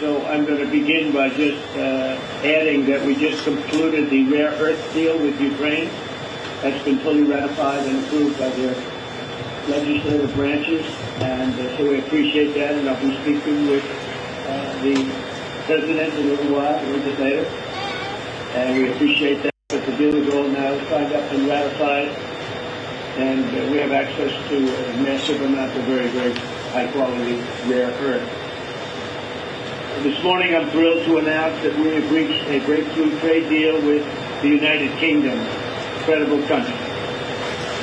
So I'm going to begin by just adding that we just concluded the rare earth deal with Ukraine. That's been fully ratified and approved by their legislative branches, and so we appreciate that, and I'll be speaking with the president in a little while, a little bit later, and we appreciate that. But the deal is all now signed up and ratified, and we have access to a massive amount of very, very high-quality rare earth. This morning I'm thrilled to announce that we have reached a breakthrough trade deal with the United Kingdom, incredible country.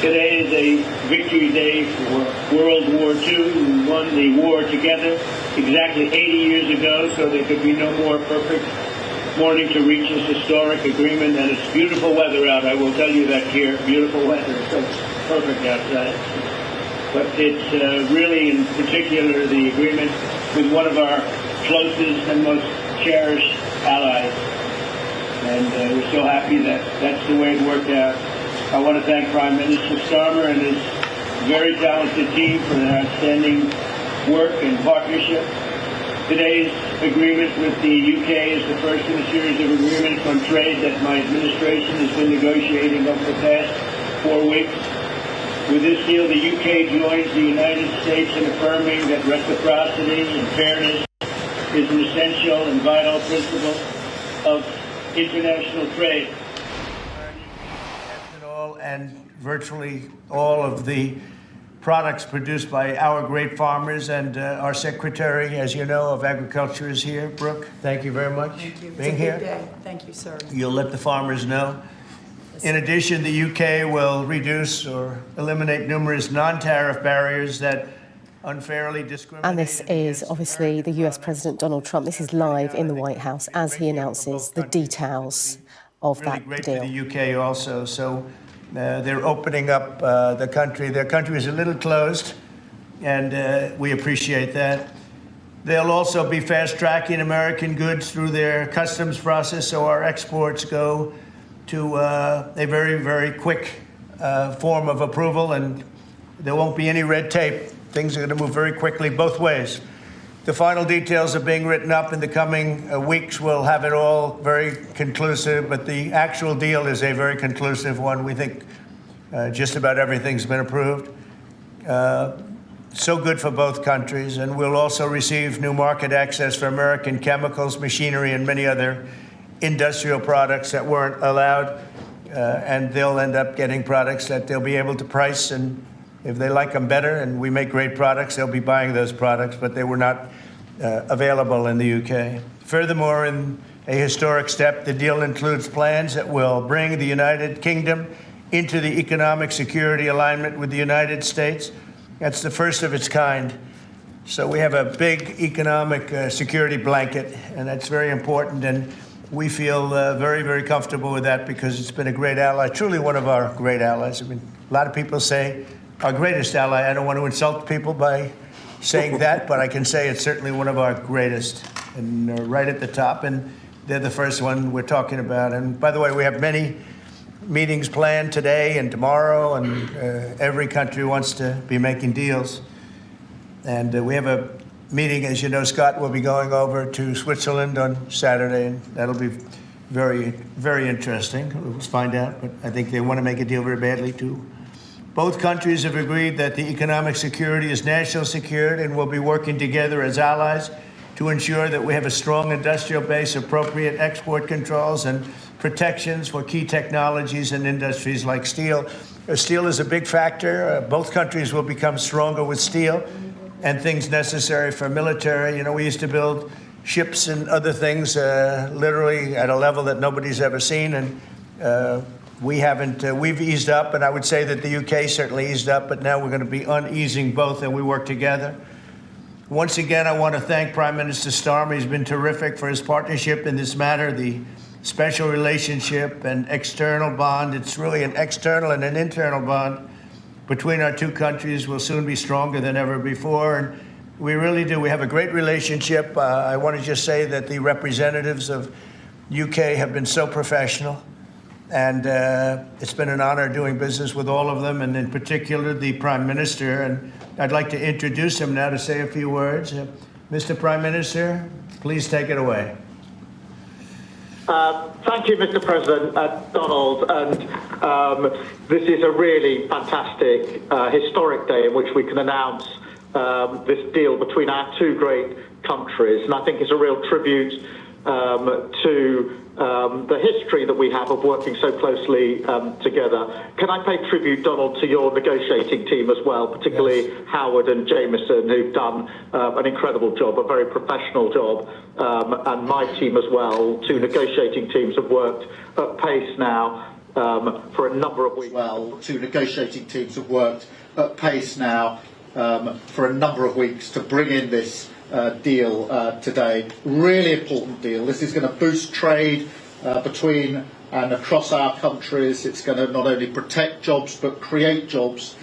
Today is a victory day for World War II. We won the war together exactly 80 years ago, so there could be no more perfect morning to reach this historic agreement. And it's beautiful weather out. I will tell you that here, beautiful weather. It's so perfect outside. But it's really, in particular, the agreement with one of our closest and most cherished allies. And we're so happy that that's the way it worked out. I want to thank Prime Minister Starmer and his very talented team for their outstanding work and partnership. Today's agreement with the UK is the first in a series of agreements on trade that my administration has been negotiating over the past 4 weeks. With this deal, the UK joins the United States in affirming that reciprocity and fairness is an essential and vital principle of international trade. And virtually all of the products produced by our great farmers, and our Secretary, as you know, of Agriculture is here. Brooke, thank you very much for being here. It's a good day. Thank you, sir. You'll let the farmers know. In addition, the UK will reduce or eliminate numerous non-tariff barriers that unfairly discriminate. And this is obviously the US President Donald Trump. This is live in the White House as he announces the details of that great deal. For the UK also. So they're opening up the country. Their country is a little closed, and we appreciate that. They'll also be fast-tracking American goods through their customs process, so our exports go to a very, very quick form of approval, and there won't be any red tape. Things are going to move very quickly both ways. The final details are being written up in the coming weeks. We'll have it all very conclusive, but the actual deal is a very conclusive one. We think just about everything's been approved. So good for both countries, and we'll also receive new market access for American chemicals, machinery, and many other industrial products that weren't allowed, and they'll end up getting products that they'll be able to price, and if they like them better and we make great products, they'll be buying those products, but they were not available in the UK. Furthermore, in a historic step, the deal includes plans that will bring the United Kingdom into the economic security alignment with the United States. That's the first of its kind. So we have a big economic security blanket, and that's very important. And we feel very, very comfortable with that because it's been a great ally, truly one of our great allies. I mean, a lot of people say our greatest ally. I don't want to insult people by saying that, but I can say it's certainly one of our greatest, and right at the top. And they're the first one we're talking about. And by the way, we have many meetings planned today and tomorrow, and every country wants to be making deals. And we have a meeting, as you know, Scott will be going over to Switzerland on Saturday, and that'll be very, very interesting. We'll find out, but I think they want to make a deal very badly, too. Both countries have agreed that the economic security is national security, and will be working together as allies to ensure that we have a strong industrial base, appropriate export controls, and protections for key technologies and industries like steel. Steel is a big factor. Both countries will become stronger with steel and things necessary for military. You know, we used to build ships and other things literally at a level that nobody's ever seen, and we haven't. We've eased up, and I would say that the UK certainly eased up, but now we're going to be uneasing both, and we work together. Once again, I want to thank Prime Minister Starmer. He's been terrific for his partnership in this matter. The special relationship and external bond, it's really an external and an internal bond between our two countries, will soon be stronger than ever before. And we really do. We have a great relationship. I want to just say that the representatives of UK have been so professional. And it's been an honor doing business with all of them, and in particular the Prime Minister. And I'd like to introduce him now to say a few words. Mr. Prime Minister, Please take it away. Thank you, Mr. President, Donald. And this is a really fantastic, historic day in which we can announce this deal between our two great countries. And I think it's a real tribute to the history that we have of working so closely together. Can I pay tribute, Donald, to your negotiating team as well, particularly yes. Howard and Jameson, who've done an incredible job, a very professional job, and my team as well. Two negotiating teams have worked at pace now for a number of weeks. Two negotiating teams have worked at pace now for a number of weeks to bring in this deal today. Really important deal. This is going to boost trade between and across our countries. It's going to not only protect jobs but create jobs,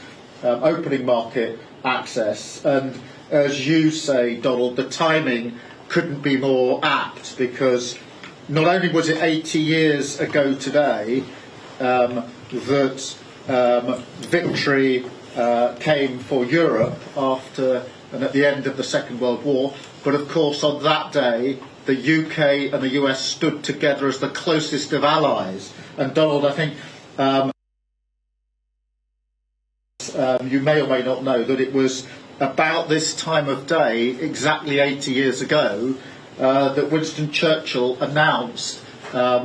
opening market access. And as you say, Donald, the timing couldn't be more apt, because not only was it 80 years ago today that victory came for Europe after and at the end of the Second World War, but of course on that day the UK and the US stood together as the closest of allies. And Donald, I think you may or may not know that it was about this time of day, exactly 80 years ago, that Winston Churchill announced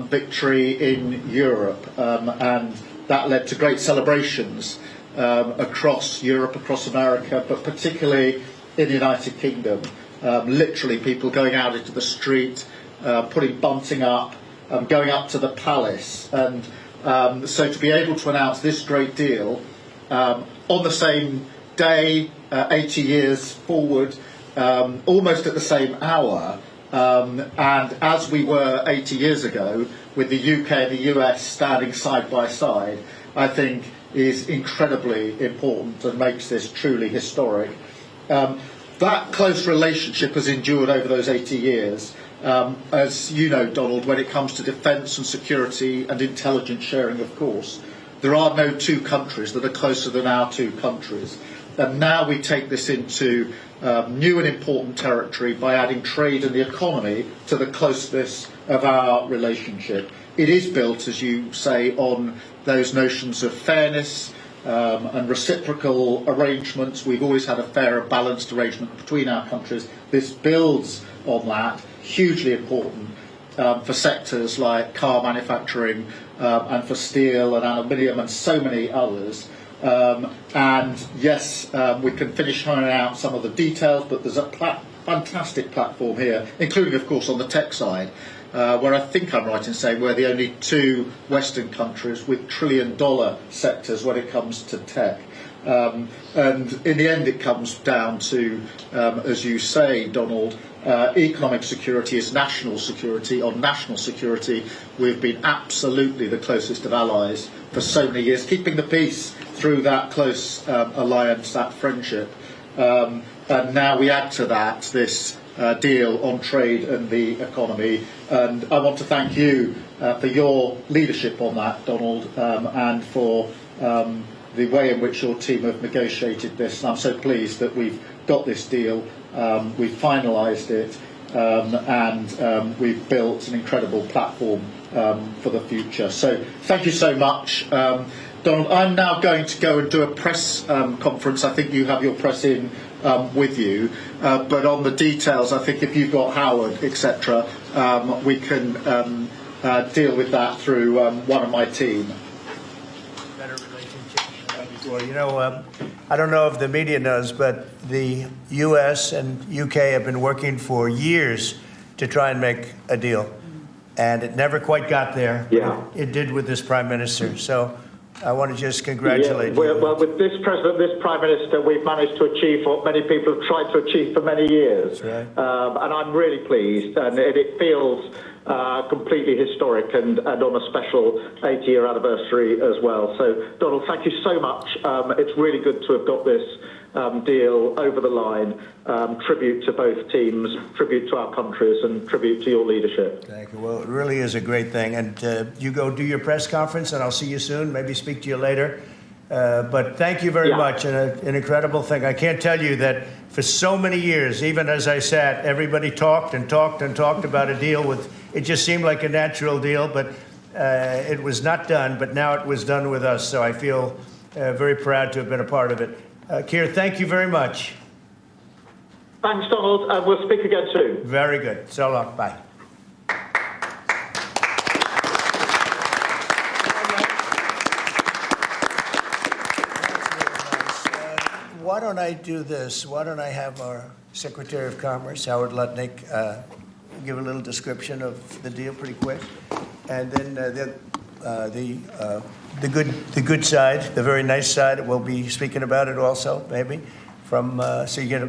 victory in Europe, and that led to great celebrations across Europe, across America, but particularly in the United Kingdom. Literally people going out into the street, putting bunting up, going up to the palace. And so to be able to announce this great deal on the same day, 80 years forward, almost at the same hour, and as we were 80 years ago, with the UK and the US standing side by side, I think is incredibly important and makes this truly historic. That close relationship has endured over those 80 years. As you know, Donald, when it comes to defence and security and intelligence sharing, of course, there are no two countries that are closer than our two countries. And now we take this into new and important territory by adding trade and the economy to the closeness of our relationship. It is built, as you say, on those notions of fairness, and reciprocal arrangements. We've always had a fair and balanced arrangement between our countries. This builds on that, hugely important for sectors like car manufacturing and for steel and aluminium and so many others. And yes, we can finish ironing out some of the details, but there's a fantastic platform here, including, of course, on the tech side, where I think I'm right in saying we're the only two Western countries with trillion-dollar sectors when it comes to tech. And in the end, it comes down to, as you say, Donald, economic security is national security. On national security, we've been absolutely the closest of allies for so many years, keeping the peace through that close alliance, that friendship. And now we add to that this deal on trade and the economy. And I want to thank you for your leadership on that, Donald, and for the way in which your team have negotiated this. And I'm so pleased that we've got this deal, we've finalised it, and we've built an incredible platform for the future. So thank you so much. Donald, I'm now going to go and do a press conference. I think you have your press in with you, but on the details, I think if you've got Howard, etc., we can deal with that through one of my team. Better relationship than before. You know, I don't know if the media knows, but the US and UK have been working for years to try and make a deal, and it never quite got there. Yeah. It did with this Prime Minister. So I want to just congratulate you. Well, with this President, this Prime Minister, we've managed to achieve what many people have tried to achieve for many years. That's right. And I'm really pleased, and it feels completely historic and on a special 80-year anniversary as well. So, Donald, thank you so much. It's really good to have got this deal over the line. Tribute to both teams, tribute to our countries, and tribute to your leadership. Thank you. Well, it really is a great thing. And you go do your press conference, and I'll see you soon. Maybe speak to you later. But thank you very much. And an incredible thing. I can't tell you that For so many years, even as I sat, everybody talked and talked and talked about a deal with, it just seemed like a natural deal, but it was not done, but now it was done with us. So I feel very proud to have been a part of it. Keir, thank you very much. Thanks, Donald, and we'll speak again soon. Very good. So long. Bye. Why don't I do this? Why don't I have our Secretary of Commerce, Howard Lutnick, give a little description of the deal pretty quick, and then the good side, the very nice side, we'll be speaking about it also, maybe, from so you get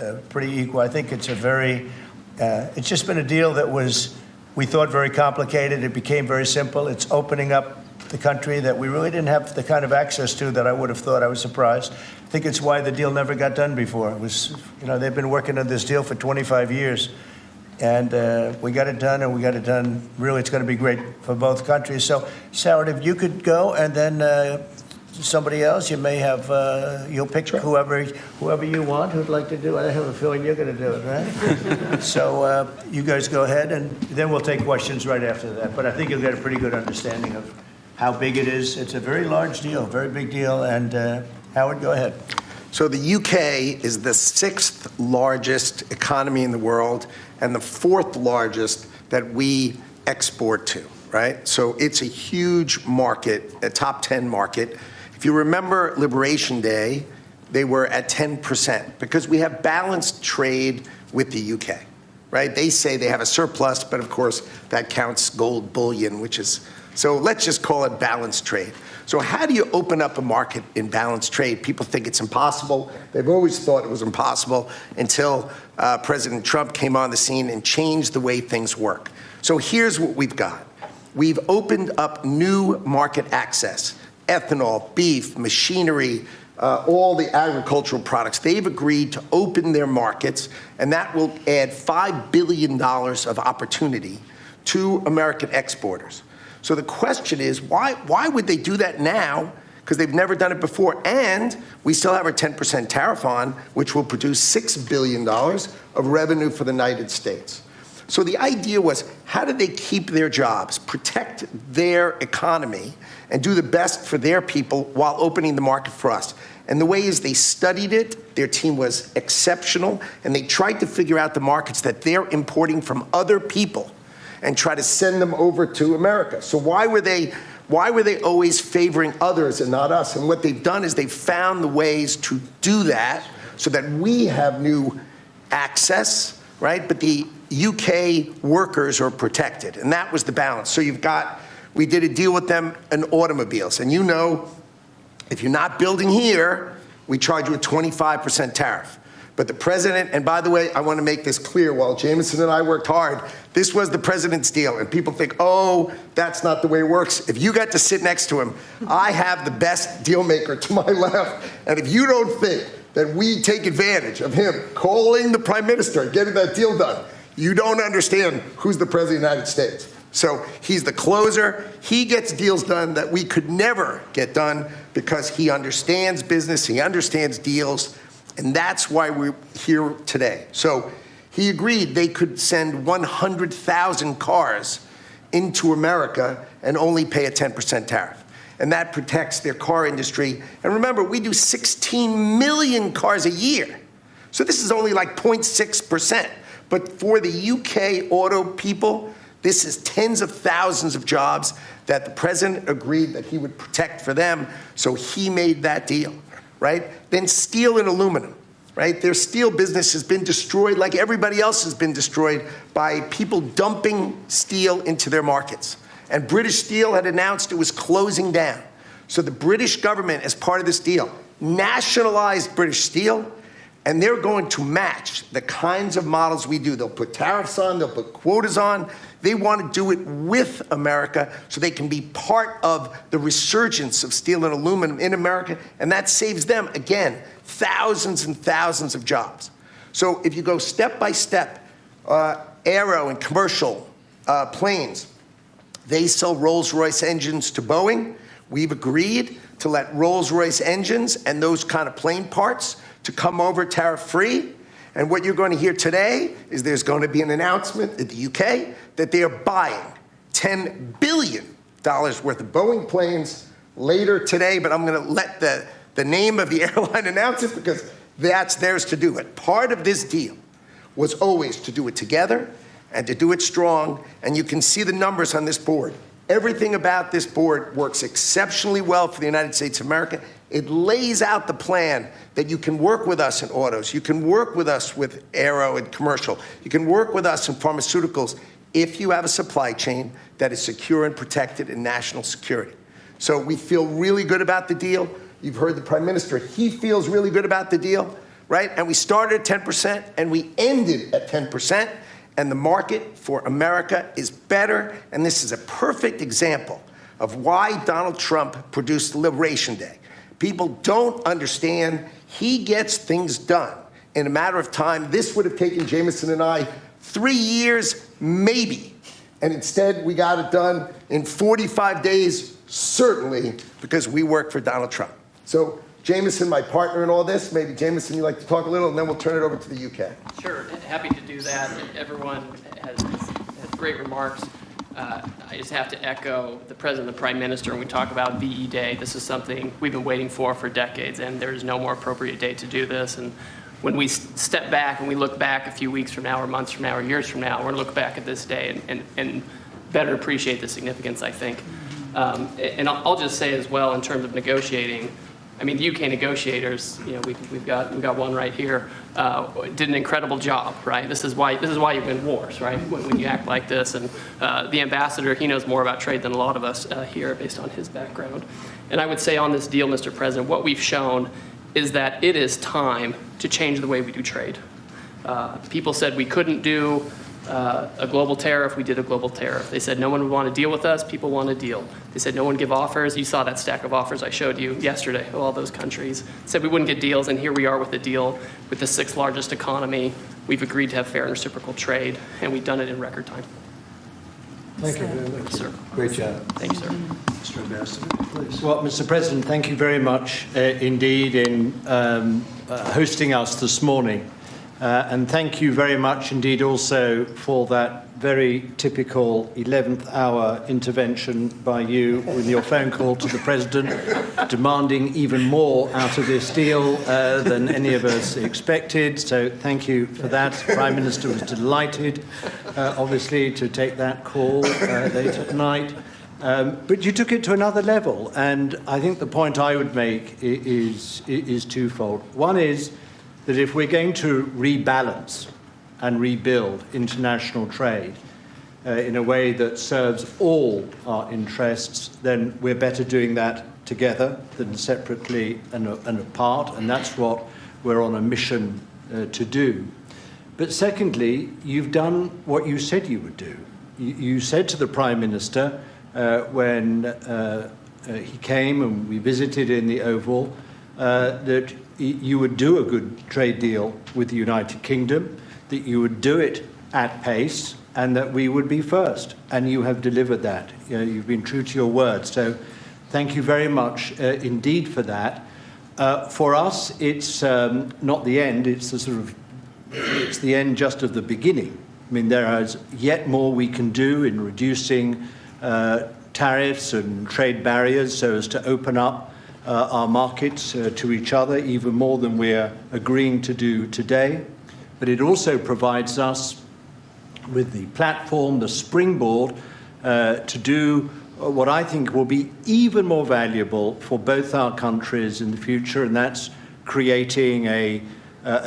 a pretty equal. I think it's a very, it's just been a deal that was, we thought, very complicated. It became very simple. It's opening up the country that we really didn't have the kind of access to that I would have thought. I was surprised. I think it's why the deal never got done before. It was, they've been working on this deal for 25 years. And we got it done, and we got it done. Really, it's going to be great for both countries. So, Howard, if you could go, and then somebody else, you may have, you'll pick whoever you want who'd like to do it. I have a feeling you're going to do it, right? So you guys go ahead, and then we'll take questions right after that. But I think you'll get a pretty good understanding of how big it is. It's a very large deal, very big deal. And Howard, go ahead. So the UK is the 6th largest economy in the world and the 4th largest that we export to, right? So it's a huge market, a top 10 market. If you remember Liberation Day, they were at 10% because we have balanced trade with the UK, right? They say they have a surplus, but of course that counts gold bullion, which is, so let's just call it balanced trade. So how do you open up a market in balanced trade? People think it's impossible. They've always thought it was impossible until President Trump came on the scene and changed the way things work. So here's what we've got. We've opened up new market access, ethanol, beef, machinery, all the agricultural products. They've agreed to open their markets, and that will add $5 billion of opportunity to American exporters. So the question is, why would they do that now? Because they've never done it before. And we still have our 10% tariff on, which will produce $6 billion of revenue for the United States. So the idea was, how do they keep their jobs, protect their economy, and do the best for their people while opening the market for us? And the way is they studied it, their team was exceptional, and they tried to figure out the markets that they're importing from other people and try to send them over to America. So why were they always favoring others and not us? And what they've done is they've found the ways to do that so that we have new access, right? But the UK workers are protected, and that was the balance. So we did a deal with them in automobiles, and if you're not building here, we charge you a 25% tariff. But the president, and by the way, I want to make this clear, while Jameson and I worked hard, this was the president's deal. And people think, oh, that's not the way it works. If you got to sit next to him, I have the best deal maker to my left. And if you don't think that we take advantage of him calling the prime minister and getting that deal done, you don't understand who's the president of the United States. So he's the closer. He gets deals done that we could never get done because he understands business, he understands deals. And that's why we're here today. So he agreed they could send 100,000 cars into America and only pay a 10% tariff. And that protects their car industry. And remember, we do 16 million cars a year. So this is only like 0.6%. But for the UK auto people, this is tens of thousands of jobs that the president agreed that he would protect for them. So he made that deal. Right? Then steel and aluminum, right? Their steel business has been destroyed like everybody else has been destroyed by people dumping steel into their markets. And British Steel had announced it was closing down. So the British government, as part of this deal, nationalized British Steel, and they're going to match the kinds of models we do. They'll put tariffs on, they'll put quotas on. They want to do it with America so they can be part of the resurgence of steel and aluminum in America, and that saves them, again, thousands and thousands of jobs. So if you go step by step, aero and commercial planes, they sell Rolls-Royce engines to Boeing. We've agreed to let Rolls-Royce engines and those kind of plane parts to come over tariff-free. And what you're going to hear today is there's going to be an announcement in the UK that they are buying $10 billion worth of Boeing planes later today. But I'm going to let the name of the airline announce it because that's theirs to do it. Part of this deal was always to do it together and to do it strong. And you can see the numbers on this board. Everything about this board works exceptionally well for the United States of America. It lays out the plan that you can work with us in autos, you can work with us with aero and commercial, you can work with us in pharmaceuticals if you have a supply chain that is secure and protected in national security. So we feel really good about the deal. You've heard the Prime Minister, he feels really good about the deal, right? And we started at 10% and we ended at 10%. And the market for America is better. And this is a perfect example of why Donald Trump produced Liberation Day. People don't understand he gets things done in a matter of time. This would have taken Jameson and I 3 years, maybe. And instead, we got it done in 45 days, certainly, because we work for Donald Trump. So Jameson, my partner in all this, maybe Jameson, you'd like to talk a little, and then we'll turn it over to the UK. Sure, happy to do that. Everyone has great remarks. I just have to echo the President and the Prime Minister when we talk about VE Day. This is something we've been waiting for decades, and there's no more appropriate day to do this. And when we step back and we look back a few weeks from now or months from now or years from now, we're going to look back at this day and better appreciate the significance, I think. And I'll just say as well, in terms of negotiating, I mean, the UK negotiators, you know, we've got one right here, did an incredible job, right? This is why you win wars, right? When you act like this. And the ambassador, he knows more about trade than a lot of us here, based on his background. And I would say on this deal, Mr. President, what we've shown is that it is time to change the way we do trade. People said we couldn't do a global tariff. We did a global tariff. They said no one would want to deal with us. People want a deal. They said no one would give offers. You saw that stack of offers I showed you yesterday of all those countries. Said we wouldn't get deals, and here we are with a deal with the 6th largest economy. We've agreed to have fair and reciprocal trade, and we've done it in record time. Thank you very much. Sir. Great job. Thank you, sir. Mr. Ambassador, please. Well, Mr. President, thank you very much indeed in hosting us this morning. And thank you very much indeed also for that very typical 11th hour intervention by you with your phone call to the President, demanding even more out of this deal than any of us expected. So thank you for that. The Prime Minister was delighted, obviously, to take that call late at night. But you took it to another level. And I think the point I would make is twofold. One is that if we're going to rebalance and rebuild international trade in a way that serves all our interests, then we're better doing that together than separately and apart, and that's what we're on a mission to do. But secondly, you've done what you said you would do. You said to the Prime Minister when he came and we visited in the Oval that you would do a good trade deal with the United Kingdom, that you would do it at pace, and that we would be first. And you have delivered that. You know, you've been true to your word. So thank you very much indeed for that. For us, it's not the end. It's it's the end just of the beginning. I mean, there is yet more we can do in reducing tariffs and trade barriers so as to open up our markets to each other even more than we're agreeing to do today. But it also provides us with the platform, the springboard, to do what I think will be even more valuable for both our countries in the future, and that's creating a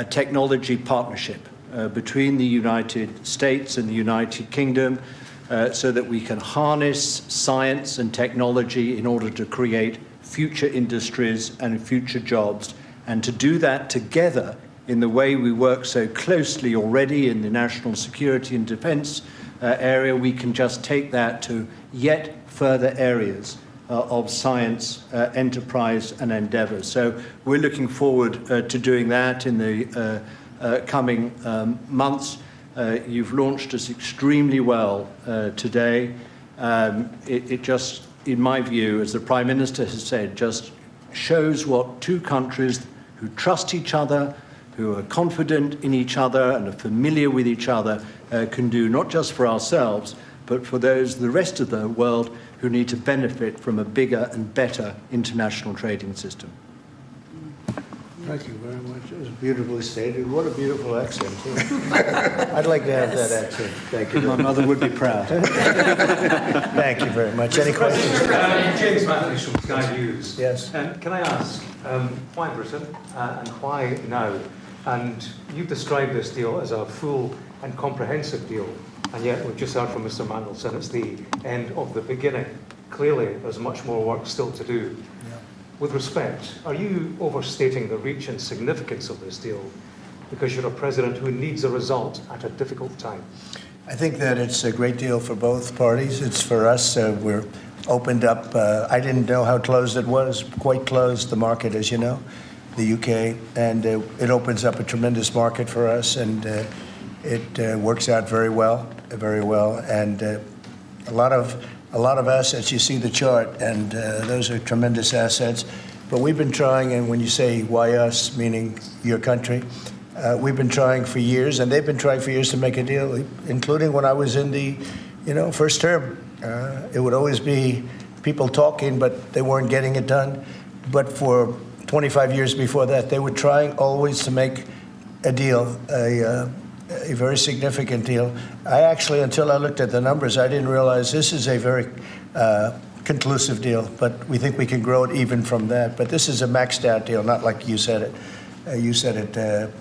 technology partnership between the United States and the United Kingdom so that we can harness science and technology in order to create future industries and future jobs, and to do that together in the way we work so closely already in the national security and defense area. We can just take that to yet further areas of science, enterprise and endeavour. So we're looking forward to doing that in the coming months. You've launched us extremely well today. It just, in my view, as the Prime Minister has said, just shows what two countries who trust each other, who are confident in each other and are familiar with each other, can do not just for ourselves, but for the rest of the world who need to benefit from a bigger and better international trading system. Thank you very much. It was beautifully stated. What a beautiful accent, too. I'd like to have that accent. Thank you. My mother would be proud. Thank you very much. Any questions? James Matthews from Sky News. Yes. Can I ask, why Britain and why now? And you've described this deal as a full and comprehensive deal, and yet we've just heard from Mr. Mandelson, it's the end of the beginning. Clearly, there's much more work still to do. Yeah. With respect, are you overstating the reach and significance of this deal because you're a president who needs a result at a difficult time? I think that it's a great deal for both parties. It's for us. We're opened up. I didn't know how closed it was. Quite closed, the market, as you know, the UK. And it opens up a tremendous market for us. And it works out very well, very well. And a lot of assets. You see the chart, and those are tremendous assets. But we've been trying, and when you say why us, meaning your country, we've been trying for years, and they've been trying for years to make a deal, including when I was in the, first term. It would always be people talking, but they weren't getting it done. But for 25 years before that, they were trying always to make a deal, a very significant deal. I actually, until I looked at the numbers, I didn't realize this is a very conclusive deal, but we think we can grow it even from that. But this is a maxed out deal, not like you said it. You said it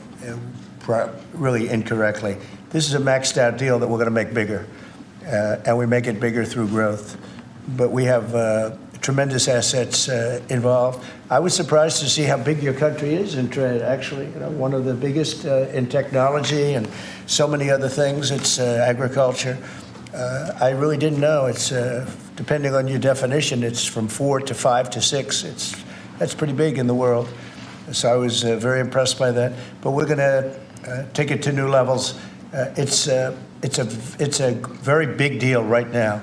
really incorrectly. This is a maxed out deal that we're going to make bigger, and we make it bigger through growth. But we have tremendous assets involved. I was surprised to see how big your country is in trade, actually. One of the biggest in technology and so many other things. It's agriculture. I really didn't know. It's, depending on your definition, it's from 4 to 5 to 6. That's pretty big in the world. So I was very impressed by that. But we're going to take it to new levels. It's a very big deal right now,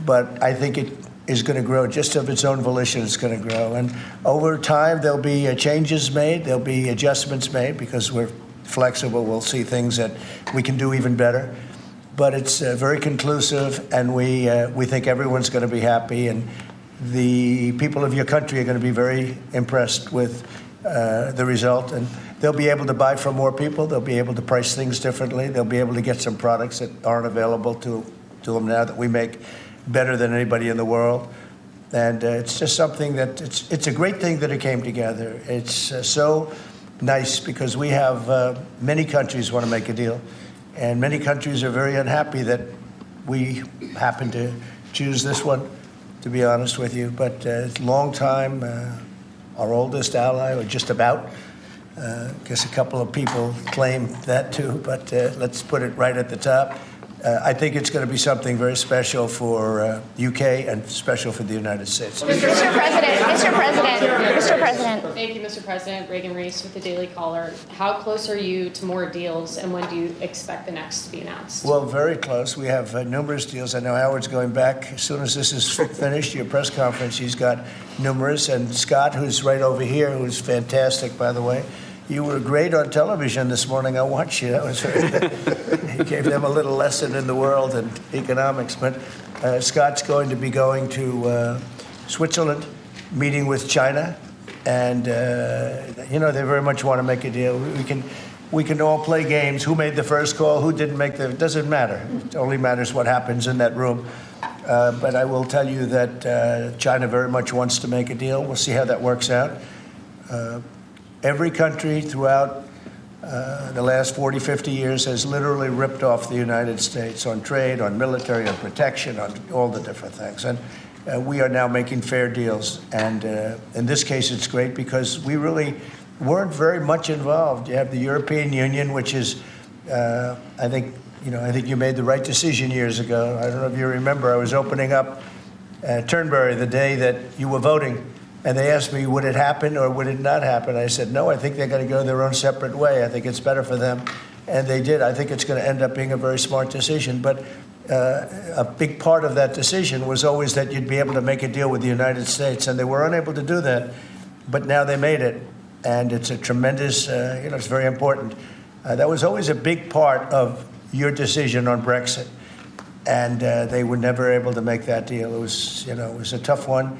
but I think it is going to grow just of its own volition. It's going to grow, and over time there'll be changes made, there'll be adjustments made because we're flexible. We'll see things that we can do even better. But it's very conclusive, and we think everyone's going to be happy, and the people of your country are going to be very impressed with the result, and they'll be able to buy from more people. They'll be able to price things differently. They'll be able to get some products that aren't available to them now that we make better than anybody in the world. And it's just something that it's a great thing that it came together. It's so nice because we have many countries want to make a deal, and many countries are very unhappy that we happen to choose this one, to be honest with you. But it's a long time, our oldest ally, or just about. I guess a couple of people claim that too, but let's put it right at the top. I think it's going to be something very special for UK and special for the United States. Mr. President. Thank you, Mr. President. Reagan Reese with the Daily Caller. How close are you to more deals, and when do you expect the next to be announced? Well, very close. We have numerous deals. I know Howard's going back. As soon as this is finished, your press conference, he's got numerous. And Scott, who's right over here, who's fantastic, by the way. You were great on television this morning. I watched you. That was very good. He gave them a little lesson in the world and economics. But Scott's going to be going to Switzerland, meeting with China, and they very much want to make a deal. We can all play games. Who made the first call? Who didn't make the? It doesn't matter. It only matters what happens in that room. But I will tell you that China very much wants to make a deal. We'll see how that works out. Every country throughout the last 40, 50 years has literally ripped off the United States on trade, on military, on protection, on all the different things. And we are now making fair deals. And in this case, it's great because we really weren't very much involved. You have the European Union, which is, I think you made the right decision years ago. I don't know if you remember, I was opening up Turnberry the day that you were voting. And they asked me, would it happen or would it not happen? I said, no, I think they're going to go their own separate way. I think it's better for them. And they did. I think it's going to end up being a very smart decision. But a big part of that decision was always that you'd be able to make a deal with the United States. And they were unable to do that. But now they made it. and it's a tremendous, it's very important. That was always a big part of your decision on Brexit, and they were never able to make that deal. It was a tough one,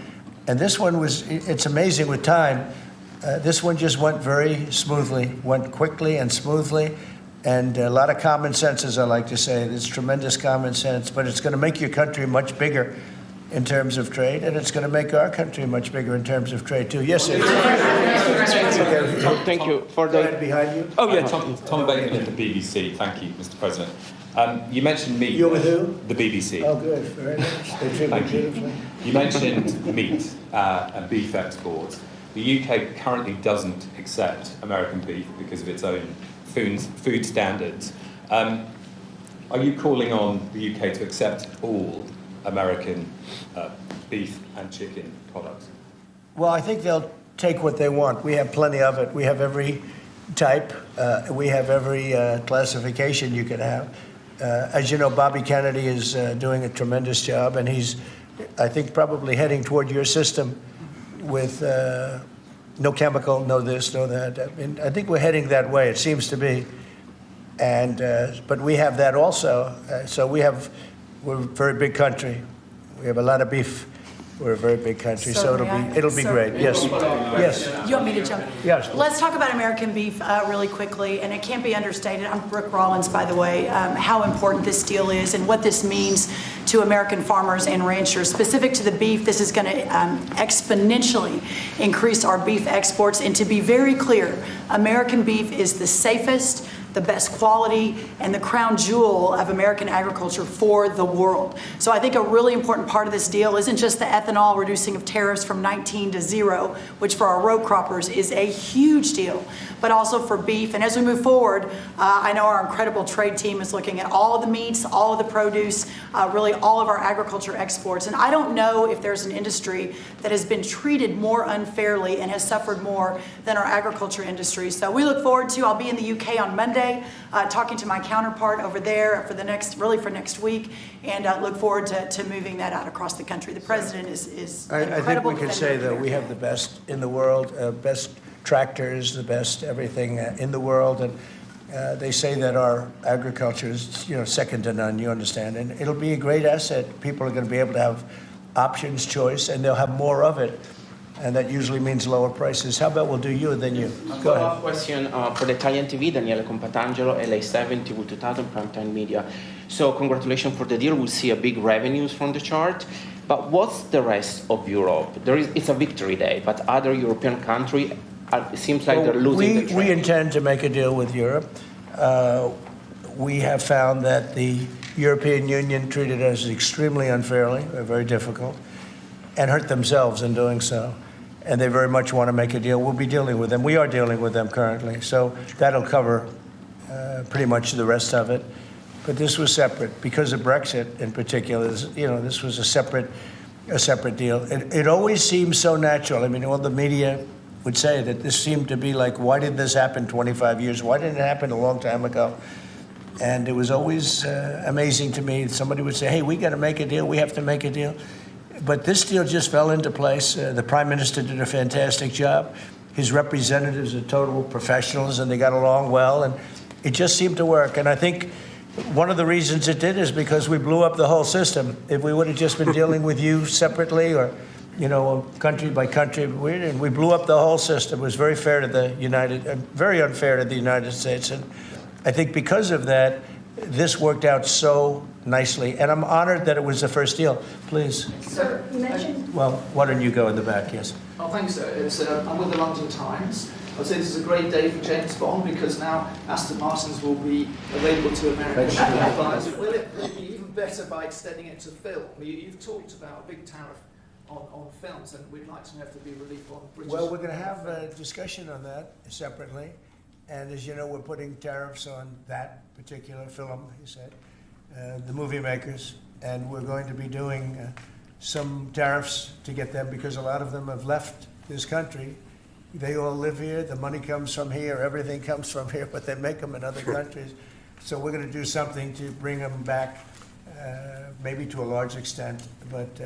and this one it's amazing with time. This one just went very smoothly, went quickly and smoothly, and a lot of common sense, as I like to say. There's tremendous common sense, but it's going to make your country much bigger in terms of trade, and it's going to make our country much bigger in terms of trade, too. Yes, sir. Thank you for the... Behind you. Oh, yeah. Tom Bateman at the BBC. Thank you, Mr. President. You mentioned meat. You're with who? The BBC. Oh, good. Very nice. They treat me Thank you. beautifully. You mentioned meat and beef exports. The UK currently doesn't accept American beef because of its own food standards. Are you calling on the UK to accept all American beef and chicken products? Well, I think they'll take what they want. We have plenty of it. We have every type. We have every classification you can have. As you know, Bobby Kennedy is doing a tremendous job, and he's, I think, probably heading toward your system with no chemical, no this, no that. I mean, I think we're heading that way. It seems to be, and but we have that also. So we're a very big country. We have a lot of beef. We're a very big country, so it'll be great. Yes, yes. You want me to jump in? Yes. Let's talk about American beef really quickly, and it can't be understated. I'm Brooke Rollins, by the way, how important this deal is and what this means to American farmers and ranchers. Specific to the beef, this is going to exponentially increase our beef exports. And to be very clear, American beef is the safest, the best quality, and the crown jewel of American agriculture for the world. So I think a really important part of this deal isn't just the ethanol reducing of tariffs from 19 to 0, which for our row croppers is a huge deal, but also for beef. And as we move forward, I know our incredible trade team is looking at all of the meats, all of the produce, really all of our agriculture exports. And I don't know if there's an industry that has been treated more unfairly and has suffered more than our agriculture industry. So we look forward to, I'll be in the UK on Monday, talking to my counterpart over there for next week, and look forward to moving that out across the country. The president is an I think incredible we can defender say of that we America. have the best in the world, best tractors, the best everything in the world, and they say that our agriculture is, second to none. You understand, and it'll be a great asset. People are going to be able to have options, choice, and they'll have more of it. And that usually means lower prices. How about we'll do you and then you? Go ahead. Question for the Italian TV, Daniele Compatangelo, LA7, TV 2000, Primetime Media. So congratulations for the deal. We'll see a big revenues from the chart. But what's the rest of Europe? It's a victory day, but other European countries, it seems like they're losing the trade. We intend to make a deal with Europe. We have found that the European Union treated us extremely unfairly, very difficult, and hurt themselves in doing so. And they very much want to make a deal. We'll be dealing with them. We are dealing with them currently. So that'll cover pretty much the rest of it. But this was separate because of Brexit in particular. This was a separate deal. It always seems so natural. I mean, all the media would say that this seemed to be like, why did this happen 25 years? Why didn't it happen a long time ago? And it was always amazing to me. Somebody would say, hey, we got to make a deal. We have to make a deal. But this deal just fell into place. The Prime Minister did a fantastic job. His representatives are total professionals, and they got along well, and it just seemed to work. And I think one of the reasons it did is because we blew up the whole system. If we would have just been dealing with you separately or, country by country, we blew up the whole system. It was very fair to very unfair to the United States. And I think because of that, this worked out so nicely, and I'm honored that it was the first deal. Please. Sir, you mentioned... Well, why don't you go in the back, yes. Oh, thanks, sir. I'm with the London Times. I'd say this is a great day for James Bond because now Aston Martins will be available to American buyers. Will it be even better by extending it to film? You've talked about a big tariff on films, and we'd like to know if there'd be relief on British... Well, we're going to have a discussion on that separately, and as you know, we're putting tariffs on that particular film, you said. The movie makers, and we're going to be doing some tariffs to get them because a lot of them have left this country. They all live here, the money comes from here, everything comes from here, but they make them in other countries. So we're going to do something to bring them back, maybe to a large extent, but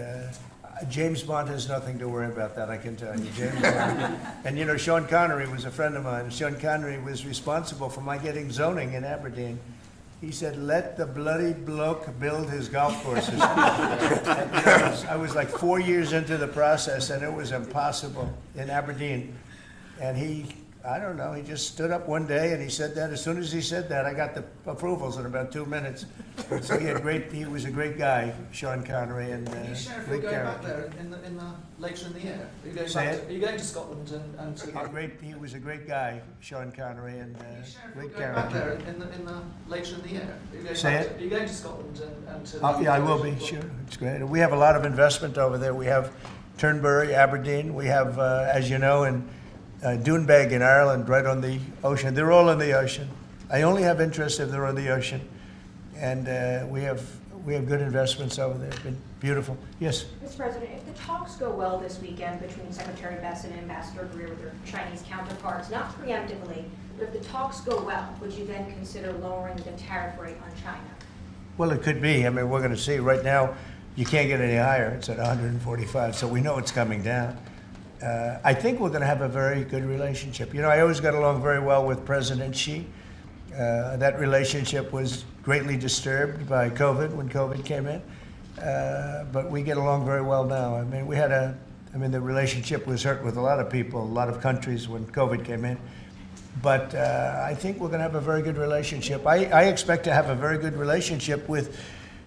James Bond has nothing to worry about that, I can tell you. James Bond. And you know, Sean Connery was a friend of mine. Sean Connery was responsible for my getting zoning in Aberdeen. He said, let the bloody bloke build his golf courses. And, you know, I was like 4 years into the process, and it was impossible in Aberdeen. And I don't know, he just stood up one day and he said that. As soon as he said that, I got the approvals in about 2 minutes. So he was a great guy, Sean Connery, and Are you sure if great you're going character. back there later in the year? Are you going, Say back it? are you going to Scotland and to... He was a great guy, Sean Connery, and Are you sure if great you're going back character. there later in the year? Are you going Say back it? Are you going to Scotland and to... Yeah, I will be, sure. It's great. We have a lot of investment over there. We have Turnberry, Aberdeen. We have, as you know, in Doonbeg in Ireland, right on the ocean. They're all in the ocean. I only have interest if they're on the ocean. And we have good investments over there. It's been beautiful. Yes? Mr. President, if the talks go well this weekend between Secretary Bessent and Ambassador Greer with their Chinese counterparts, not preemptively, but if the talks go well, would you then consider lowering the tariff rate on China? Well, it could be. I mean, we're going to see. Right now, you can't get any higher. It's at 145, so we know it's coming down. I think we're going to have a very good relationship. You know, I always got along very well with President Xi. That relationship was greatly disturbed by COVID when COVID came in, but we get along very well now. I mean, the relationship was hurt with a lot of people, a lot of countries when COVID came in. But I think we're going to have a very good relationship. I expect to have a very good relationship with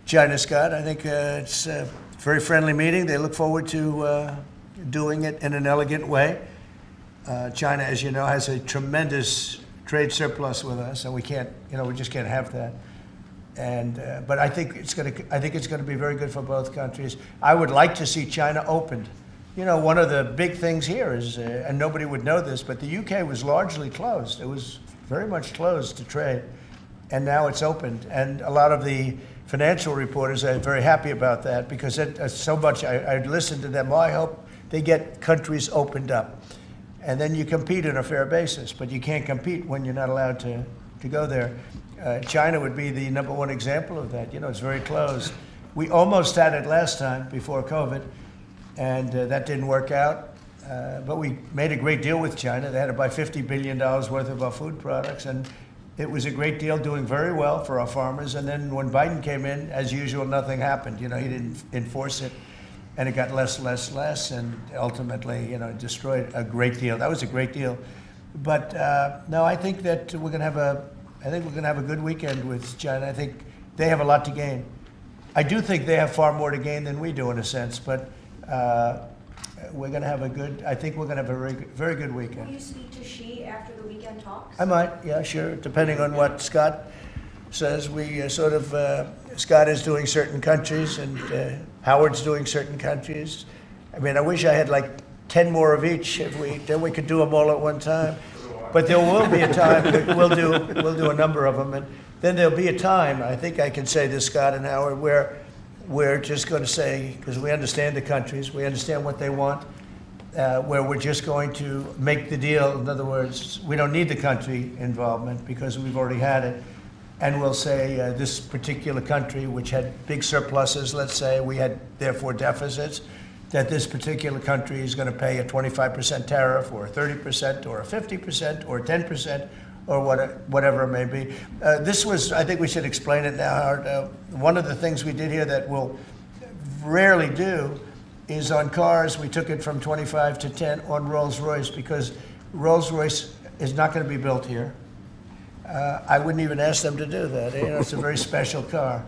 China, Scott. I think it's a very friendly meeting. They look forward to doing it in an elegant way. China, as you know, has a tremendous trade surplus with us, and we just can't have that. And but I think it's going to be very good for both countries. I would like to see China opened. You know, one of the big things here is, and nobody would know this, but the UK was largely closed. It was very much closed to trade, and now it's opened. And a lot of the financial reporters are very happy about that because so much. I listened to them. Well, I hope they get countries opened up, and then you compete on a fair basis. But you can't compete when you're not allowed to go there. China would be the number one example of that. You know, it's very closed. We almost had it last time before COVID, and that didn't work out. But we made a great deal with China. They had to buy $50 billion worth of our food products, and it was a great deal, doing very well for our farmers. And then when Biden came in, as usual, nothing happened. You know, he didn't enforce it, and it got less, and ultimately, you know, destroyed a great deal. That was a great deal. But no, I think that we're going to have a good weekend with China. I think they have a lot to gain. I do think they have far more to gain than we do, in a sense. But we're going to have I think we're going to have a very, very good weekend. Will you speak to Xi after the weekend talks? I might, yeah, sure, depending on what Scott says. We Scott is doing certain countries, and Howard's doing certain countries. I mean, I wish I had like 10 more of each. Then we could do them all at one time. But there will be a time, we'll do a number of them, and then there'll be a time, I think I can say this, Scott and Howard, where we're just going to say, because we understand the countries, we understand what they want, where we're just going to make the deal. In other words, we don't need the country involvement because we've already had it. And we'll say this particular country, which had big surpluses, let's say, we had therefore deficits, that this particular country is going to pay a 25% tariff or a 30% or a 50% or 10% or whatever it may be. I think we should explain it now, Howard. One of the things we did here that we'll rarely do is on cars, we took it from 25 to 10 on Rolls-Royce because Rolls-Royce is not going to be built here. I wouldn't even ask them to do that. You know, it's a very special car,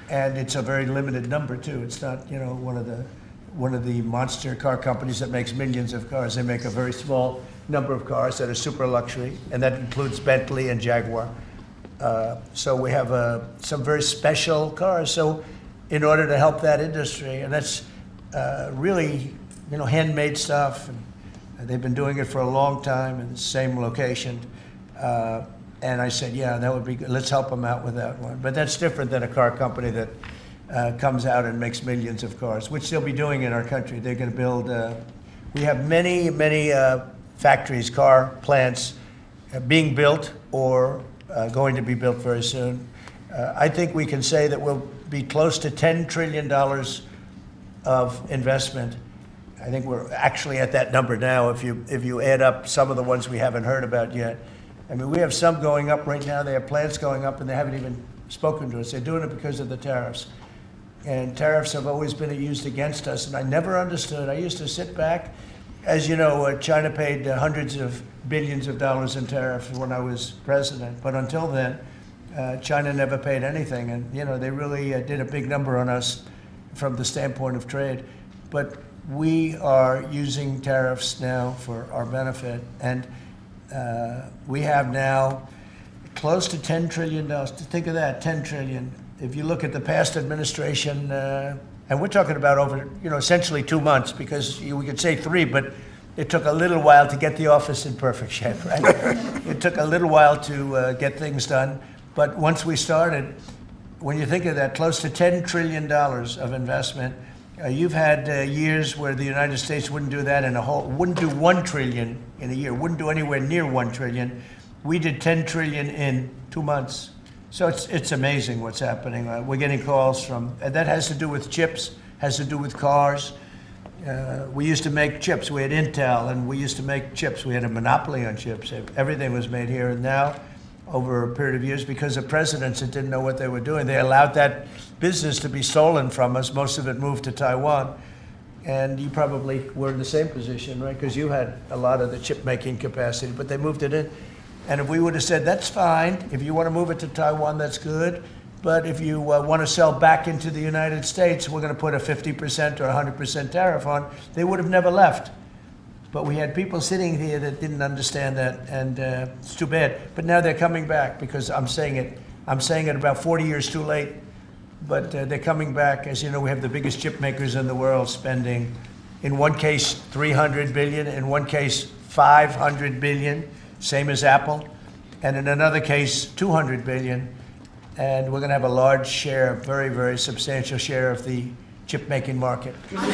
and it's a very limited number too. It's not, you know, one of the monster car companies that makes millions of cars. They make a very small number of cars that are super luxury, and that includes Bentley and Jaguar. So we have some very special cars. So in order to help that industry, and that's really, you know, handmade stuff, and they've been doing it for a long time in the same location. And I said, yeah, that would be good. Let's help them out with that one. But that's different than a car company that comes out and makes millions of cars, which they'll be doing in our country. They're going to build, we have many factories, car plants being built or going to be built very soon. I think we can say that we'll be close to $10 trillion of investment. I think we're actually at that number now if you add up some of the ones we haven't heard about yet. I mean, we have some going up right now. They have plants going up, and they haven't even spoken to us. They're doing it because of the tariffs. And tariffs have always been used against us, and I never understood. I used to sit back. As you know, China paid hundreds of billions of dollars in tariffs when I was president. But until then, China never paid anything. And, you know, they really did a big number on us from the standpoint of trade. But we are using tariffs now for our benefit. And we have now close to $10 trillion. Think of that, $10 trillion. If you look at the past administration, and we're talking about over, you know, essentially 2 months, because we could say 3, but it took a little while to get the office in perfect shape, right? It took a little while to get things done. But once we started, when you think of that, close to $10 trillion of investment, you've had years where the United States wouldn't do that wouldn't do $1 trillion in a year, wouldn't do anywhere near $1 trillion. We did $10 trillion in 2 months. So it's amazing what's happening. We're getting calls from, and that has to do with chips, has to do with cars. We used to make chips. We had Intel, and we used to make chips. We had a monopoly on chips. Everything was made here. And now, over a period of years, because of presidents that didn't know what they were doing, they allowed that business to be stolen from us. Most of it moved to Taiwan. And you probably were in the same position, right? Because you had a lot of the chip-making capacity, but they moved it in. And if we would have said, that's fine, if you want to move it to Taiwan, that's good, but if you want to sell back into the United States, we're going to put a 50% or 100% tariff on, they would have never left. But we had people sitting here that didn't understand that, and it's too bad. But now they're coming back, because I'm saying it about 40 years too late, but they're coming back. As you know, we have the biggest chip makers in the world spending, in one case, $300 billion, in one case, $500 billion. Same as Apple, and in another case, $200 billion, and we're going to have a large share, very, very substantial share of the chip-making market. You said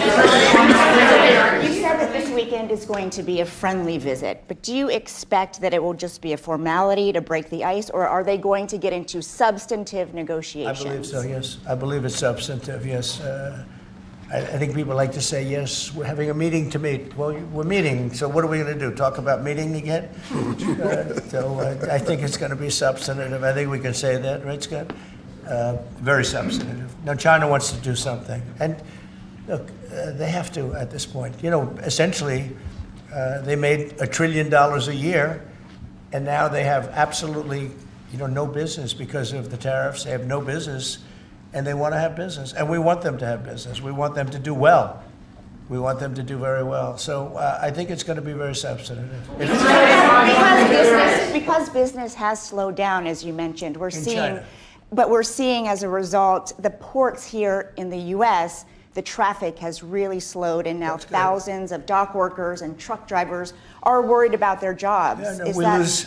that this weekend is going to be a friendly visit, but do you expect that it will just be a formality to break the ice, or are they going to get into substantive negotiations? I believe so, yes. I believe it's substantive, yes. I think people like to say, yes, we're having a meeting to meet. Well, we're meeting, so what are we going to do, talk about meeting again? I think it's going to be substantive. I think we can say that, right, Scott? Very substantive. Now, China wants to do something. And look, they have to at this point. You know, essentially, they made $1 trillion a year, and now they have absolutely, you know, no business because of the tariffs. They have no business. And they want to have business, and we want them to have business. We want them to do well. We want them to do very well. So I think it's going to be very substantive. Because business has slowed down, as you mentioned, we're seeing, China. But we're seeing as a result, the ports here in the U.S., the traffic has really slowed, and now thousands of dock workers and truck drivers are worried about their jobs. Yeah, no,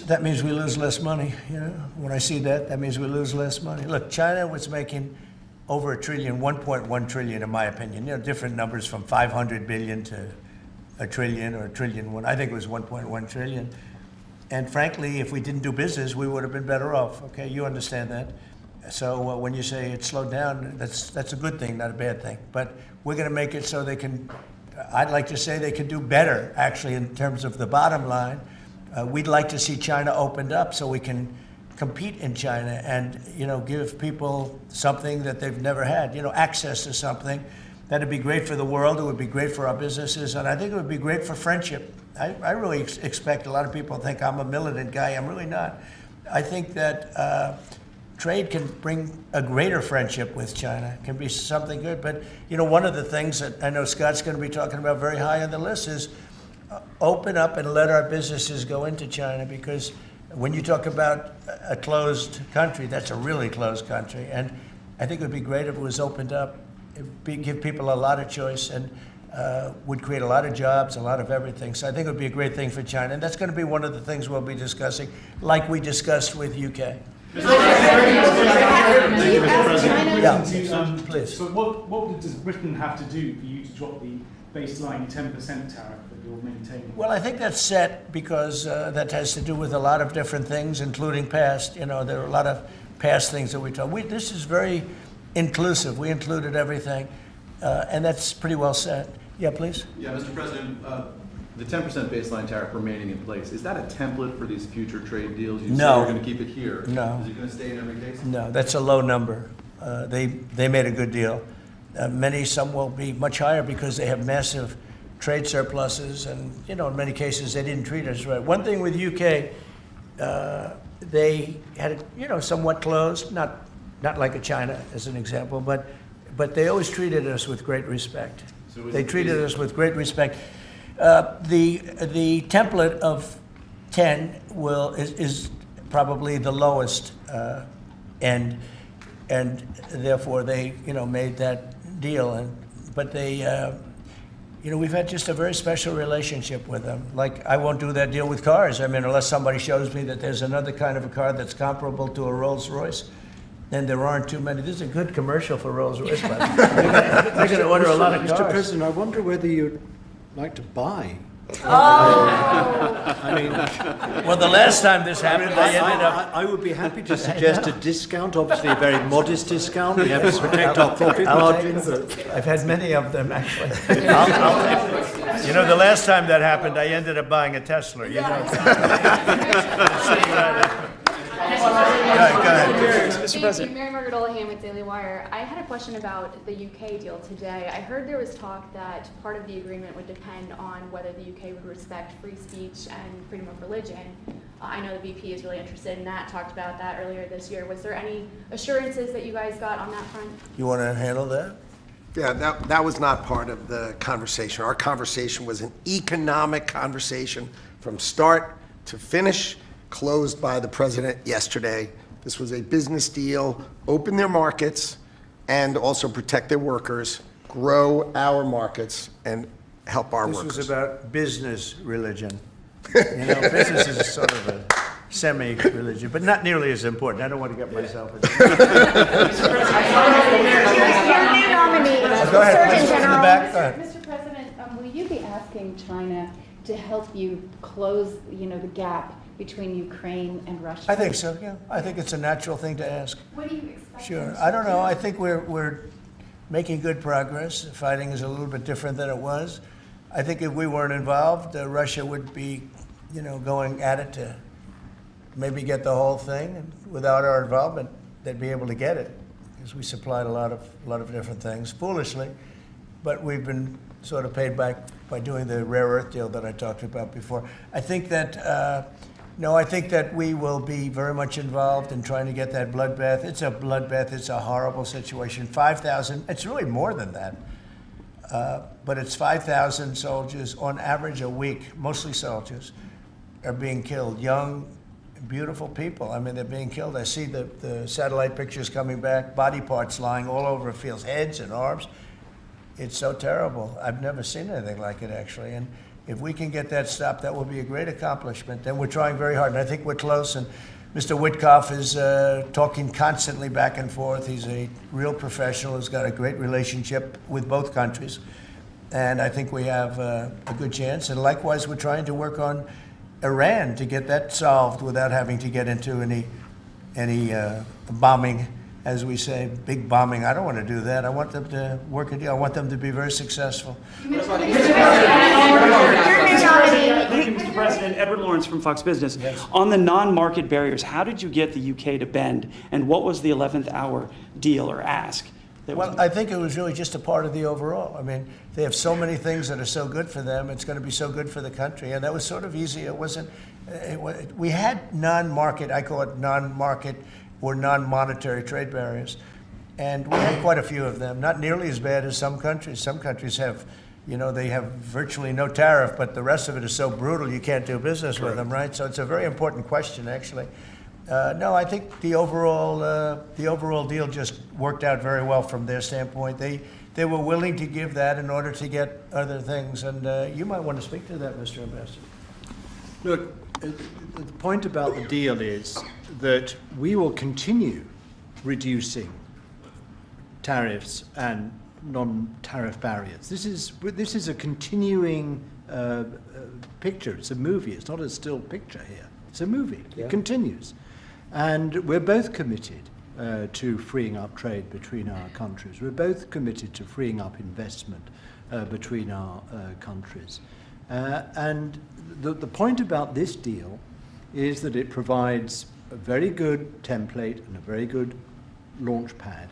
that means we lose less money. You know, when I see that, that means we lose less money. Look, China was making over $1 trillion, 1.1 trillion, in my opinion. You know, different numbers from 500 billion to $1 trillion or $1 trillion. I think it was 1.1 trillion. And frankly, if we didn't do business, we would have been better off. Okay, you understand that. So when you say it slowed down, that's a good thing, not a bad thing. But we're going to make it so they can. I'd like to say they can do better, actually, in terms of the bottom line. We'd like to see China opened up so we can compete in China and, you know, give people something that they've never had, you know, access to something. That'd be great for the world. It would be great for our businesses. And I think it would be great for friendship. I really expect a lot of people think I'm a militant guy. I'm really not. I think that trade can bring a greater friendship with China, can be something good. But, you know, one of the things that I know Scott's going to be talking about very high on the list is open up and let our businesses go into China, because when you talk about a closed country, that's a really closed country. And I think it would be great if it was opened up. It would give people a lot of choice and would create a lot of jobs, a lot of everything. So I think it would be a great thing for China. And that's going to be one of the things we'll be discussing, like we discussed with UK. Please. So what does Britain have to do for you to drop the baseline 10% tariff that you're maintaining? Well, I think that's set because that has to do with a lot of different things, including past. You know, there are a lot of past things that we talk. This is very inclusive. We included everything. And that's pretty well said. Yeah, please. Yeah, Mr. President, the 10% baseline tariff remaining in place, is that a template for these future trade deals? You say No. you're going to keep it here. No. Is it going to stay in every case? No, that's a low number. They made a good deal. Some will be much higher because they have massive trade surpluses, and in many cases they didn't treat us right. One thing with UK, they had it, somewhat closed, not like a China as an example, but they always treated us with great respect. They treated us with great respect. The template of 10 is probably the lowest, and therefore they made that deal. But they we've had just a very special relationship with them. Like, I won't do that deal with cars. I mean, unless somebody shows me that there's another kind of a car that's comparable to a Rolls-Royce. And there aren't too many. This is a good commercial for Rolls-Royce. They're going to order a lot of cars. Mr. President, I wonder whether you'd like to buy. I mean, well, the last time this happened, I would be happy to suggest a discount, obviously a very modest discount. We have to protect our profit margins. I've had many of them, actually. The last time that happened, I ended up buying a Tesla. Go ahead. Mr. President. Mary Margaret Olahan with Daily Wire. I had a question about the UK deal today. I heard there was talk that part of the agreement would depend on whether the UK would respect free speech and freedom of religion. I know the VP is really interested in that, talked about that earlier this year. Was there any assurances that you guys got on that front? You want to handle that? Yeah, that was not part of the conversation. Our conversation was an economic conversation from start to finish, closed by the president yesterday. This was a business deal, open their markets, and also protect their workers, grow our markets, and help our workers. This was about business religion. Business is sort of a semi-religion, but not nearly as important. I don't want to get myself into Go ahead, please, in the back. Go ahead. Mr. President, will you be asking China to help you close, the gap between Ukraine and Russia? I think so, yeah. I think it's a natural thing to ask. What do you expect? Sure. I don't know. I think we're making good progress. Fighting is a little bit different than it was. I think if we weren't involved, Russia would be, going at it to maybe get the whole thing. And without our involvement, they'd be able to get it, because we supplied a lot of different things, foolishly. But we've been sort of paid back by doing the rare earth deal that I talked about before. I think that I think that we will be very much involved in trying to get that bloodbath. It's a bloodbath. It's a horrible situation. 5,000. It's really more than that. But it's 5,000 soldiers on average a week, mostly soldiers, are being killed. Young, beautiful people. I mean, they're being killed. I see the satellite pictures coming back, body parts lying all over fields, heads and arms. It's so terrible. I've never seen anything like it, actually. And if we can get that stopped, that will be a great accomplishment. And we're trying very hard, and I think we're close. And Mr. Witkoff is talking constantly back and forth. He's a real professional who's got a great relationship with both countries. And I think we have a good chance. And likewise, we're trying to work on Iran to get that solved without having to get into any bombing, as we say, big bombing. I don't want to do that. I want them to work a deal. I want them to be very successful. Mr. President, Edward Lawrence from Fox Business. Yes. On the non-market barriers, how did you get the UK to bend, and what was the 11th hour deal or ask? Well, I think it was really just a part of the overall. I mean, they have so many things that are so good for them. It's going to be so good for the country. And that was sort of easy. It wasn't, we had non-market, I call it non-market or non-monetary trade barriers. And we had quite a few of them, not nearly as bad as some countries. Some countries have, they have virtually no tariff, but the rest of it is so brutal you can't do business with them, right? So it's a very important question, actually. No, I think the overall deal just worked out very well from their standpoint. They were willing to give that in order to get other things, and you might want to speak to that, Mr. Ambassador. Look, the point about the deal is that we will continue reducing tariffs and non-tariff barriers. This is a continuing picture. It's a movie. It's not a still picture here. It's a movie. Yeah. It continues. And we're both committed to freeing up trade between our countries. We're both committed to freeing up investment between our countries. And the point about this deal is that it provides a very good template and a very good launch pad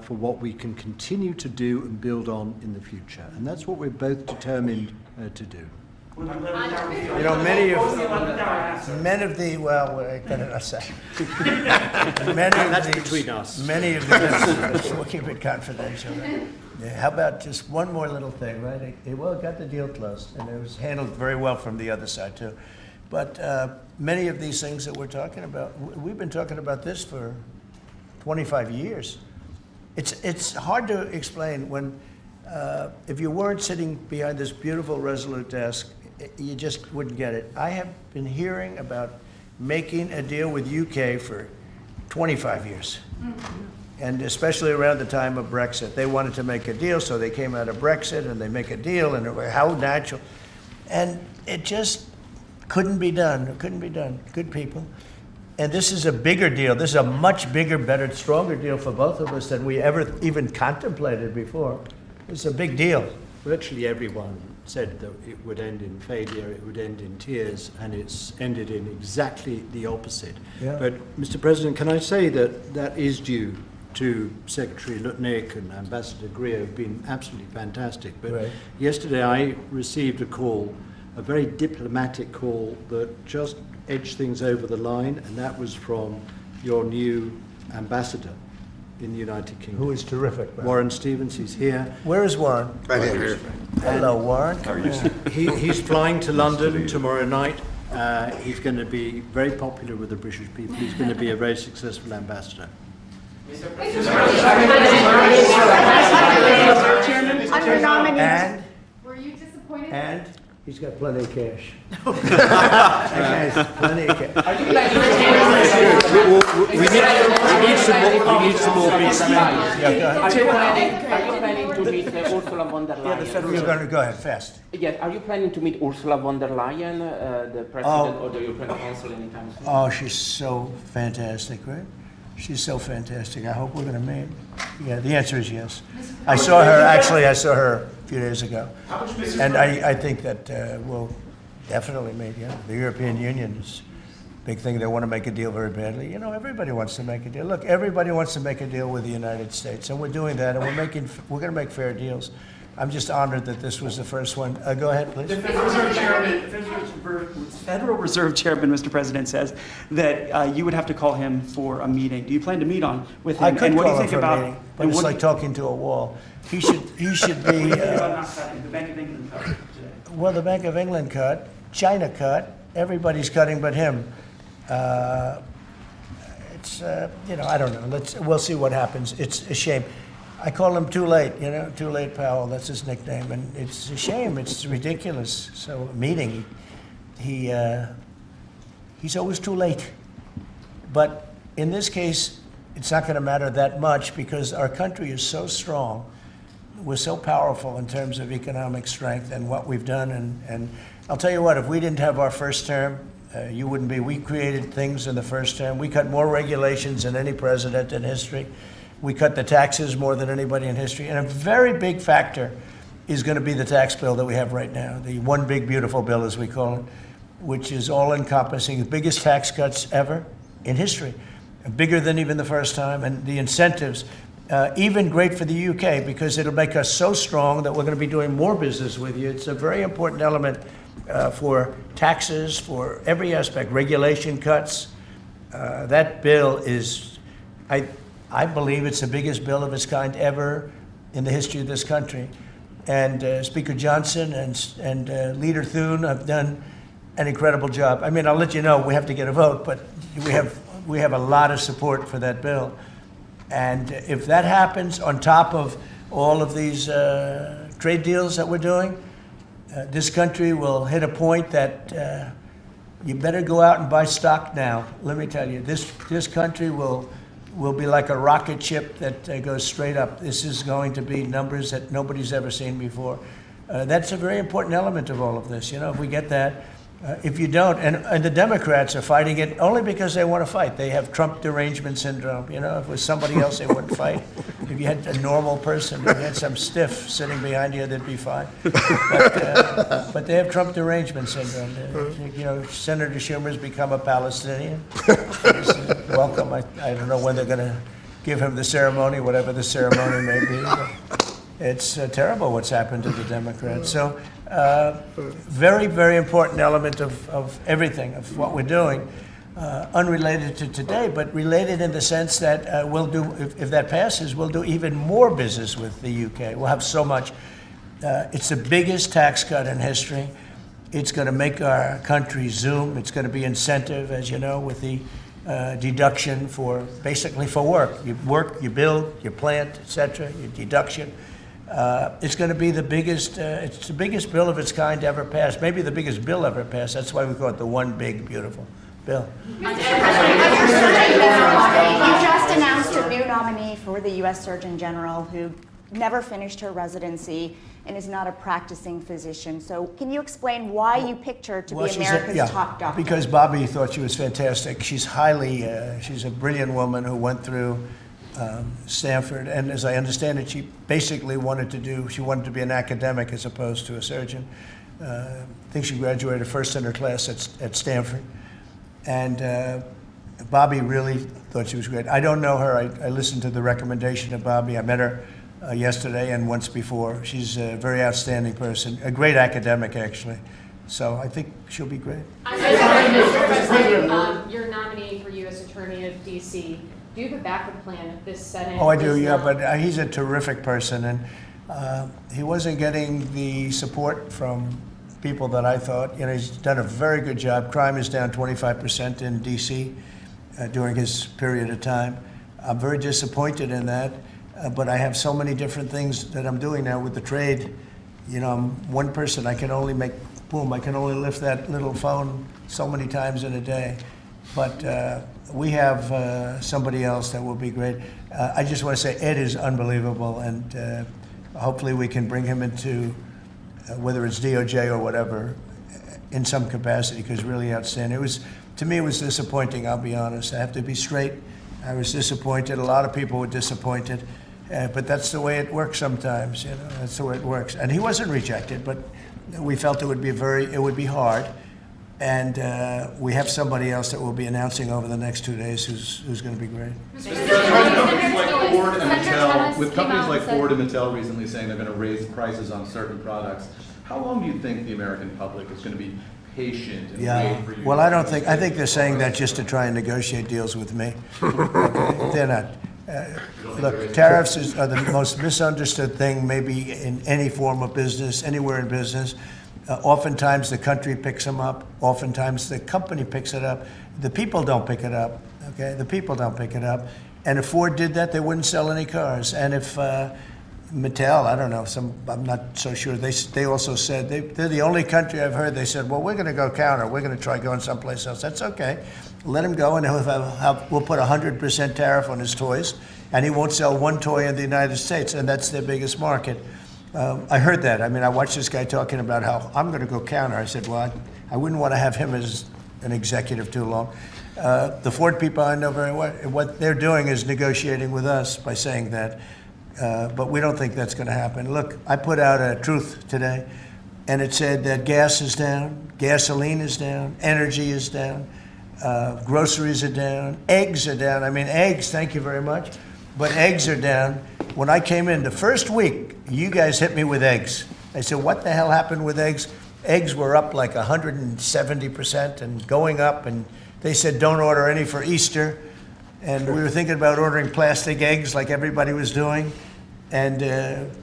for what we can continue to do and build on in the future. And that's what we're both determined to do. You know, many of the, well, I cannot say. That's between us. Many of the, we'll keep it confidential. Yeah, how about just one more little thing, right? Well, it got the deal closed, and it was handled very well from the other side, too. But many of these things that we're talking about, we've been talking about this for 25 years. It's hard to explain when, if you weren't sitting behind this beautiful Resolute desk, you just wouldn't get it. I have been hearing about making a deal with UK for 25 years. And especially around the time of Brexit. They wanted to make a deal, so they came out of Brexit and they make a deal, and how natural. And it just couldn't be done. It couldn't be done. Good people. And this is a bigger deal. This is a much bigger, better, stronger deal for both of us than we ever even contemplated before. It's a big deal. Virtually everyone said that it would end in failure, it would end in tears, and it's ended in exactly the opposite. Yeah. But, Mr. President, can I say that that is due to Secretary Lutnick and Ambassador Greer, who've been absolutely fantastic. But right. Yesterday I received a call, a very diplomatic call that just edged things over the line, and that was from your new ambassador in the United Kingdom. Who is terrific. Right? Warren Stevens, he's here. Where is Warren? Right here. Hello, Warren. He's flying to London tomorrow night. He's going to be very popular with the British people. He's going to be a very successful ambassador. And? Were you disappointed? And? He's got plenty of cash. That guy's plenty of cash. We need some more big spenders. Yeah, go ahead. Are you planning to meet Ursula von der Leyen? You're going to go ahead, fast. Yes, are you planning to meet Ursula von der Leyen, the president or the European Council anytime soon? Oh, she's so fantastic, right? She's so fantastic. I hope we're going to meet. Yeah, the answer is yes. I saw her a few days ago. And I think that we'll definitely meet, yeah. The European Union is a big thing. They want to make a deal very badly. You know, everybody wants to make a deal. Look, everybody wants to make a deal with the United States, and we're doing that, and we're going to make fair deals. I'm just honored that this was the first one. Go ahead, please. The Federal Reserve Chairman, Mr. President, says that you would have to call him for a meeting. Do you plan to meet with him? I could and what do call you him think for a about? meeting, but it's like talking to a wall. He should be. The Bank of England cut today. Well, the Bank of England cut, China cut, everybody's cutting but him. It's I don't know. We'll see what happens. It's a shame. I call him Too Late, Too Late Powell, that's his nickname, and it's a shame, it's ridiculous. So, meeting, he's always too late. But in this case, it's not going to matter that much because our country is so strong, we're so powerful in terms of economic strength and what we've done, and I'll tell you what, if we didn't have our first term, you wouldn't be. We created things in the first term. We cut more regulations than any president in history. We cut the taxes more than anybody in history. And a very big factor is going to be the tax bill that we have right now, the one big beautiful bill, as we call it, which is all-encompassing, the biggest tax cuts ever in history, bigger than even the first time. And the incentives, even great for the UK, because it'll make us so strong that we're going to be doing more business with you. It's a very important element for taxes, for every aspect, regulation cuts. That bill is, I believe it's the biggest bill of its kind ever in the history of this country. And Speaker Johnson and Leader Thune have done an incredible job. I mean, I'll let you know, we have to get a vote, but we have a lot of support for that bill. And if that happens on top of all of these trade deals that we're doing, this country will hit a point that you better go out and buy stock now. Let me tell you, this country will be like a rocket ship that goes straight up. This is going to be numbers that nobody's ever seen before. That's a very important element of all of this. If we get that, If you don't, and the Democrats are fighting it only because they want to fight. They have Trump derangement syndrome. You know, if it was somebody else, they wouldn't fight. If you had a normal person, if you had some stiff sitting behind you, they'd be fine. But they have Trump derangement syndrome. You know, Senator Schumer's become a Palestinian. Welcome. I don't know when they're going to give him the ceremony, whatever the ceremony may be. It's terrible what's happened to the Democrats. So, very, very important element of everything, of what we're doing, unrelated to today, but related in the sense that we'll do, if that passes, we'll do even more business with the UK. We'll have so much. It's the biggest tax cut in history. It's going to make our country zoom. It's going to be incentive, as you know, with the deduction for, basically for work. You work, you build, you plant, etc., your deduction. It's going to be the biggest, it's the biggest bill of its kind ever passed, maybe the biggest bill ever passed. That's why we call it the one big, beautiful bill. You just announced a new nominee for the U.S. Surgeon General who never finished her residency and is not a practicing physician. So can you explain why you picked her to be America's top doctor? Because Bobby thought she was fantastic. She's highly, she's a brilliant woman who went through Stanford, and as I understand it, she basically wanted to be an academic as opposed to a surgeon. I think she graduated first in her class at Stanford, and Bobby really thought she was great. I don't know her. I listened to the recommendation of Bobby. I met her yesterday and once before. She's a very outstanding person, a great academic, actually. So I think she'll be great. Mr. President, your nominee for U.S. Attorney of D.C., do you have a backup plan if this Senate? Oh, I do, yeah, but he's a terrific person, and he wasn't getting the support from people that I thought. You know, he's done a very good job. Crime is down 25% in D.C. During his period of time. I'm very disappointed in that, but I have so many different things that I'm doing now with the trade. You know, I'm one person. I can only I can only lift that little phone so many times in a day. But we have somebody else that will be great. I just want to say Ed is unbelievable, and hopefully we can bring him into, whether it's DOJ or whatever, in some capacity, because really outstanding. To me, it was disappointing, I'll be honest. I have to be straight. I was disappointed. A lot of people were disappointed. But that's the way it works sometimes, you know. That's the way it works. And he wasn't rejected, but we felt it would be hard. And we have somebody else that we'll be announcing over the next 2 days who's going to be great. With companies like Ford and Mattel recently saying they're going to raise prices on certain products, how long do you think the American public is going to be patient and wait for you? Well, I think they're saying that just to try and negotiate deals with me. Okay? They're not. Look, tariffs are the most misunderstood thing maybe in any form of business, anywhere in business. Oftentimes the country picks them up. Oftentimes the company picks it up. The people don't pick it up. Okay, the people don't pick it up. And if Ford did that, they wouldn't sell any cars. And if Mattel, I don't know, I'm not so sure. They also said they're the only country I've heard. They said, well, we're going to go counter. We're going to try going someplace else. That's okay. Let him go, and we'll put 100% tariff on his toys, and he won't sell one toy in the United States, and that's their biggest market. I heard that. I mean, I watched this guy talking about how I'm going to go counter. I said, well, I wouldn't want to have him as an executive too long. The Ford people I know very well. What they're doing is negotiating with us by saying that. But we don't think that's going to happen. Look, I put out a truth today, and it said that gas is down, gasoline is down, energy is down, groceries are down, eggs are down. I mean, eggs, thank you very much, but eggs are down. When I came in the first week, you guys hit me with eggs. I said, what the hell happened with eggs? Eggs were up like 170% and going up, and they said don't order any for Easter. And we were thinking about ordering plastic eggs like everybody was doing. And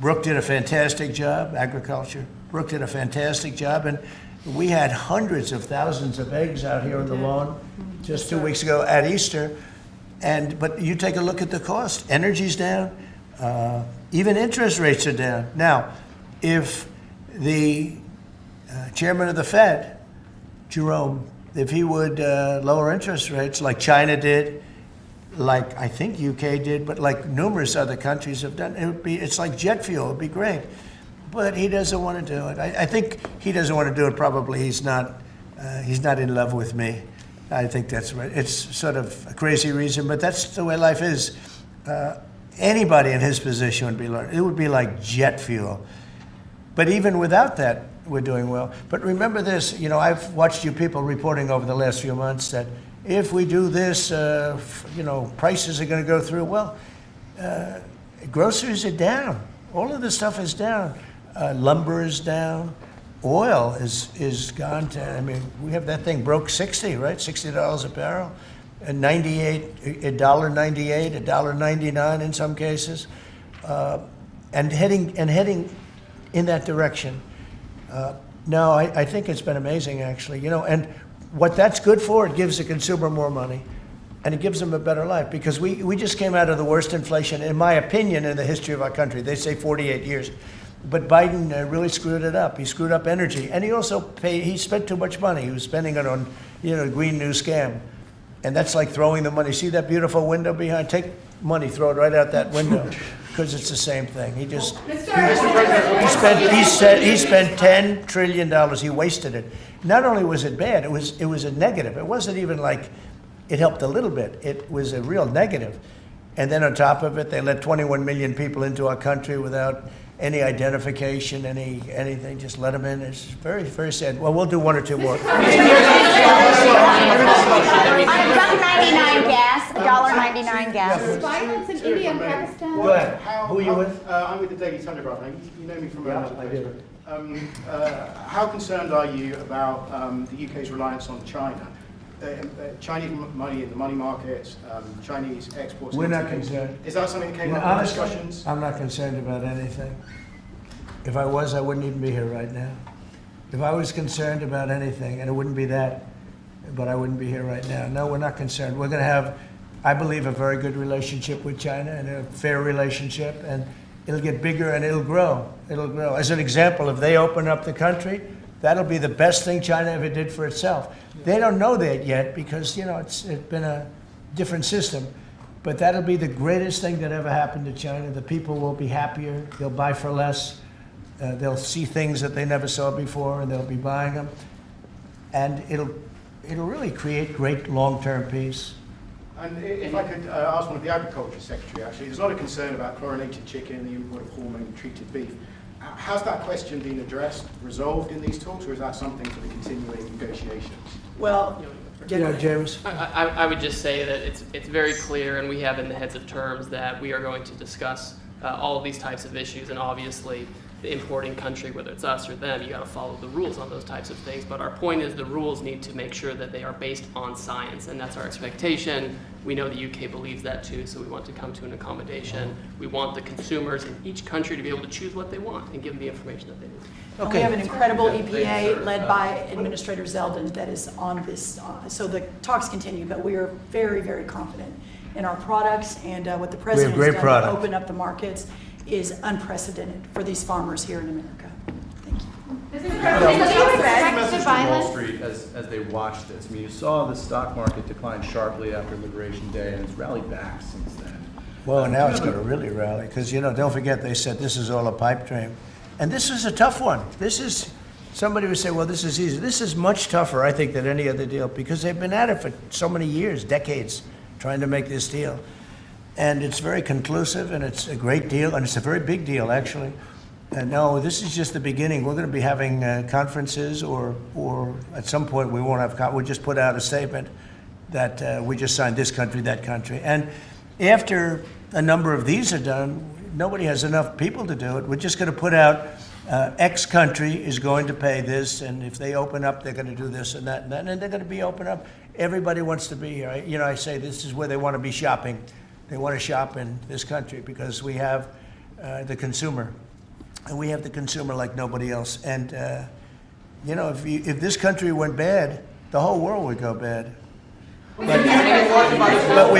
Brooke did a fantastic job, agriculture. Brooke did a fantastic job. And we had hundreds of thousands of eggs out here on the lawn just 2 weeks ago at Easter. But you take a look at the cost. Energy's down. Even interest rates are down. Now, if the chairman of the Fed, Jerome, if he would lower interest rates like China did, like I think UK did, but like numerous other countries have done, it's like jet fuel. It'd be great. But he doesn't want to do it. I think he doesn't want to do it. Probably he's not He's not in love with me. I think that's right. It's sort of a crazy reason, but that's the way life is. Anybody in his position would be like, it would be like jet fuel. But even without that, we're doing well. But remember this, you know, I've watched you people reporting over the last few months that if we do this, you know, prices are going to go through. Well, groceries are down. All of this stuff is down. Lumber is down. Oil is gone to, I mean, we have that thing broke 60, right? $60 a barrel. And $1.98, $1.99 in some cases. And heading in that direction. No, I think it's been amazing, actually. You know, and what that's good for, it gives the consumer more money, and it gives them a better life. Because we just came out of the worst inflation, in my opinion, in the history of our country. They say 48 years. But Biden really screwed it up. He screwed up energy, and he also he spent too much money. He was spending it on, you know, Green New Scam. And that's like throwing the money. See that beautiful window behind? Take money, throw it right out that window, because it's the same thing. He just he spent $10 trillion. He wasted it. Not only was it bad, it was a negative. It wasn't even like it helped a little bit. It was a real negative. And then on top of it, they let 21 million people into our country without any identification, anything. Just let them in. It's very, very sad. Well, we'll do one or two more. $1.99 gas, $1.99 gas. Violence in India and Pakistan. Go ahead. Who are you with? I'm with the Daily Telegraph. You know me from another place. I do. How concerned are you about the UK's reliance on China? Chinese money in the money markets, Chinese exports. We're not concerned. Is that something that came up in discussions? I'm not concerned about anything. If I was, I wouldn't even be here right now. If I was concerned about anything, and it wouldn't be that, but I wouldn't be here right now. No, we're not concerned. We're going to have, I believe, a very good relationship with China, and a fair relationship, and it'll get bigger and it'll grow. It'll grow. As an example, if they open up the country, that'll be the best thing China ever did for itself. They don't know that yet because, you know, it's been a different system. But that'll be the greatest thing that ever happened to China. The people will be happier. They'll buy for less. They'll see things that they never saw before, and they'll be buying them. And it'll really create great long-term peace. And if I could ask one of the Agriculture Secretary, actually, there's a lot of concern about chlorinated chicken, the import of hormone-treated beef. Has that question been addressed, resolved in these talks, or is that something for the continuing negotiations? Well, James. I would just say that it's very clear, and we have in the heads of terms that we are going to discuss all of these types of issues, and obviously the importing country, whether it's us or them, you got to follow the rules on those types of things. But our point is the rules need to make sure that they are based on science, and that's our expectation. We know the UK believes that too, so we want to come to an accommodation. We want the consumers in each country to be able to choose what they want and give them the information that they need. Okay. We have an incredible EPA led by Administrator Zeldin that is on this. So the talks continue, but we are very, very confident in our products, and what the President has done to open up the markets is unprecedented for these farmers here in America. Thank you. Mr. Wall Street, as they watched this, I mean, you saw the stock market decline sharply after Liberation Day, and it's rallied back since then. Well, now it's going to really rally, because, you know, don't forget they said this is all a pipe dream. And this is a tough one. This is, somebody would say, well, this is easy. This is much tougher, I think, than any other deal, because they've been at it for so many years, decades, trying to make this deal. And it's very conclusive, and it's a great deal, and it's a very big deal, actually. And no, this is just the beginning. We're going to be having conferences, or at some point we won't have, we'll just put out a statement that we just signed this country, that country. And after a number of these are done, nobody has enough people to do it. We're just going to put out X country is going to pay this, and if they open up, they're going to do this and that, and they're going to be open up. Everybody wants to be here. You know, I say this is where they want to be shopping. They want to shop in this country because we have the consumer. And we have the consumer like nobody else. And, you know, if this country went bad, the whole world would go bad. But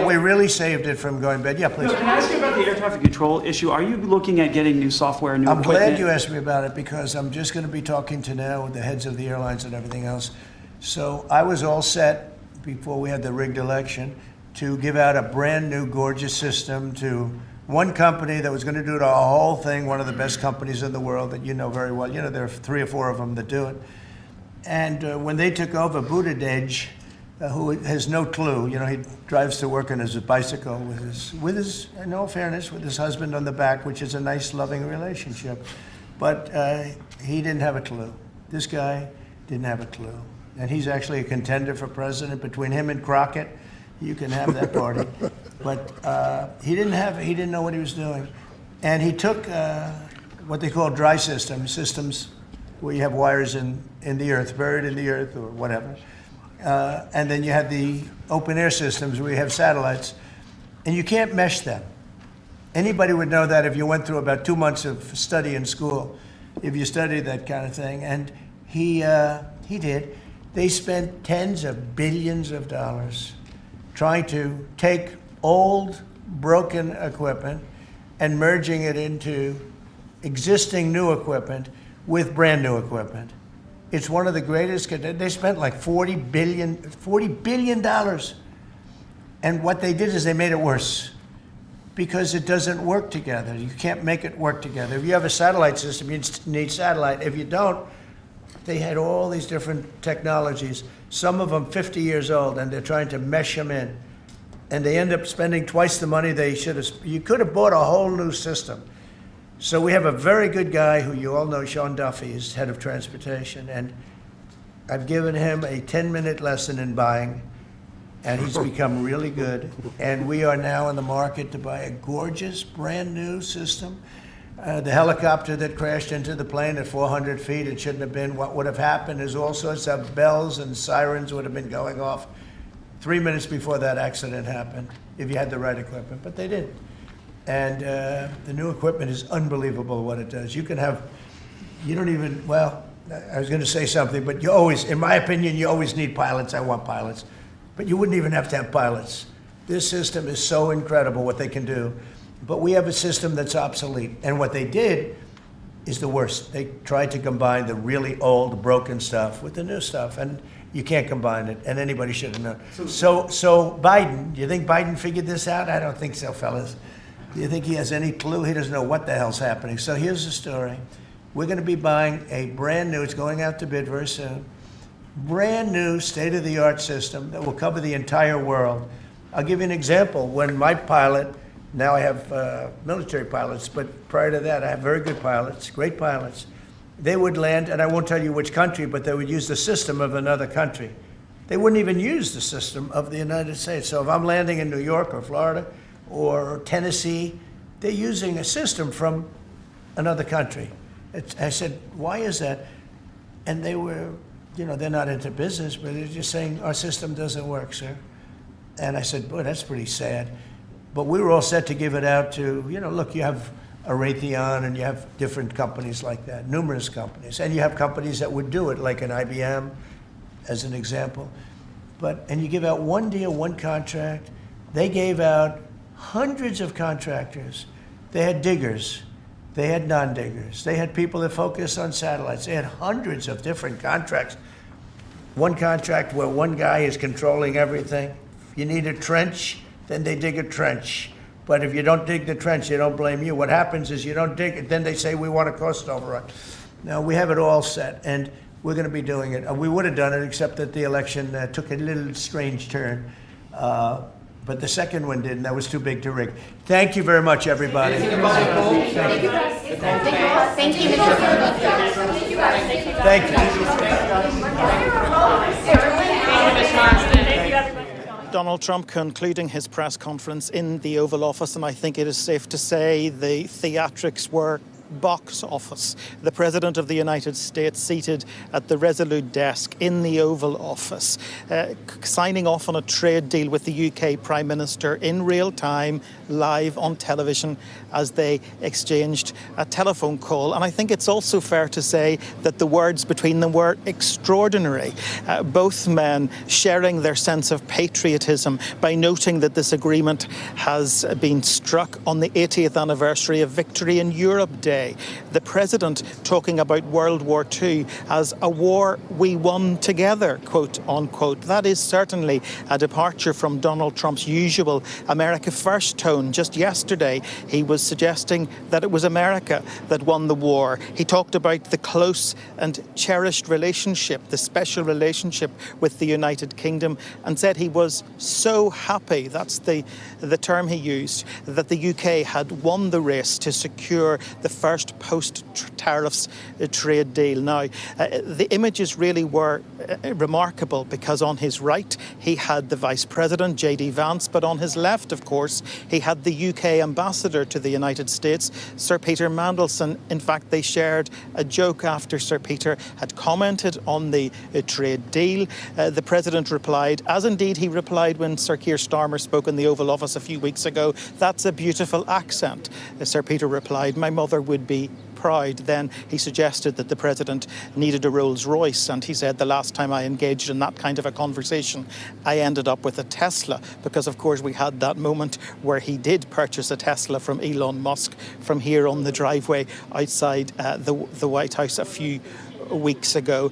we really saved it from going bad. Yeah, please. No, can I ask you about the air traffic control issue? Are you looking at getting new software, new equipment? I'm glad you asked me about it, because I'm just going to be talking to now with the heads of the airlines and everything else. So I was all set before we had the rigged election to give out a brand new gorgeous system to one company that was going to do the whole thing, one of the best companies in the world that you know very well. You know, there are 3 or 4 of them that do it. And when they took over, Buttigieg, who has no clue, he drives to work on his bicycle with his, in all fairness, with his husband on the back, which is a nice, loving relationship. But he didn't have a clue. This guy didn't have a clue. And he's actually a contender for president. Between him and Crockett, you can have that party. But he didn't know what he was doing. And he took what they call dry systems where you have wires in the earth, buried in the earth or whatever. And then you have the open air systems where you have satellites. And you can't mesh them. Anybody would know that if you went through about 2 months of study in school, if you studied that kind of thing. And he did. They spent tens of billions of dollars trying to take old, broken equipment and merging it into existing new equipment with brand new equipment. It's one of the greatest. They spent like $40 billion. And what they did is they made it worse because it doesn't work together. You can't make it work together. If you have a satellite system, you need satellite. If you don't, they had all these different technologies, some of them 50 years old, and they're trying to mesh them in. And they end up spending twice the money they should have. You could have bought a whole new system. So we have a very good guy who you all know, Sean Duffy, is head of transportation. And I've given him a 10-minute lesson in buying, and he's become really good. And we are now in the market to buy a gorgeous, brand new system. The helicopter that crashed into the plane at 400 feet, it shouldn't have been. What would have happened is all sorts of bells and sirens would have been going off 3 minutes before that accident happened, if you had the right equipment, but they didn't. And the new equipment is unbelievable what it does. You can have, you don't even, well, I was going to say something, but you always, in my opinion, you always need pilots. I want pilots. But you wouldn't even have to have pilots. This system is so incredible what they can do. But we have a system that's obsolete. And what they did is the worst. They tried to combine the really old, broken stuff with the new stuff. And you can't combine it. And anybody should have known. So Biden, do you think Biden figured this out? I don't think so, fellas. Do you think he has any clue? He doesn't know what the hell's happening. So here's the story. We're going to be buying a brand new, it's going out to bid very soon, brand new state-of-the-art system that will cover the entire world. I'll give you an example. When my pilot, now I have military pilots, but prior to that I have very good pilots, great pilots. They would land, and I won't tell you which country, but they would use the system of another country. They wouldn't even use the system of the United States. So if I'm landing in New York or Florida or Tennessee, they're using a system from another country. I said, why is that? And they were, they're not into business, but they're just saying, our system doesn't work, sir. And I said, boy, that's pretty sad. But we were all set to give it out to, look, you have a Raytheon and you have different companies like that, numerous companies. And you have companies that would do it, like an IBM, as an example. And you give out one deal, one contract. They gave out hundreds of contractors. They had diggers. They had non-diggers. They had people that focused on satellites. They had hundreds of different contracts. One contract where one guy is controlling everything. If you need a trench, then they dig a trench. But if you don't dig the trench, they don't blame you. What happens is you don't dig it, then they say, we want a cost overrun. Now, we have it all set, and we're going to be doing it. We would have done it, except that the election took a little strange turn. But the second one didn't. That was too big to rig. Thank you very much, everybody. Thank you, guys. Thank you, Mr. Thank you, guys. Thank you. Donald Trump concluding his press conference in the Oval Office, and I think it is safe to say the theatrics were box office. The President of the United States seated at the Resolute desk in the Oval Office, signing off on a trade deal with the UK Prime Minister in real time, live on television, as they exchanged a telephone call. And I think it's also fair to say that the words between them were extraordinary. Both men sharing their sense of patriotism by noting that this agreement has been struck on the 80th anniversary of Victory in Europe Day. UK. The president talking about World War II as a war we won together, quote unquote. That is certainly a departure from Donald Trump's usual America First tone. Just yesterday, he was suggesting that it was America that won the war. He talked about the close and cherished relationship, the special relationship with the United Kingdom, and said he was so happy, that's the term he used, that the UK had won the race to secure the first post-tariffs trade deal. Now, the images really were remarkable because on his right, he had the Vice President, J.D. Vance, but on his left, of course, he had the UK ambassador to the United States, Sir Peter Mandelson. In fact, they shared a joke after Sir Peter had commented on the trade deal. The president replied, as indeed he replied when Sir Keir Starmer spoke in the Oval Office a few weeks ago, "That's a beautiful accent." Sir Peter replied, "My mother would be proud." Then he suggested that the president needed a Rolls Royce, and he said, "The last time I engaged in that kind of a conversation, I ended up with a Tesla," because of course we had that moment where he did purchase a Tesla from Elon Musk from here on the driveway outside the White House a few weeks ago.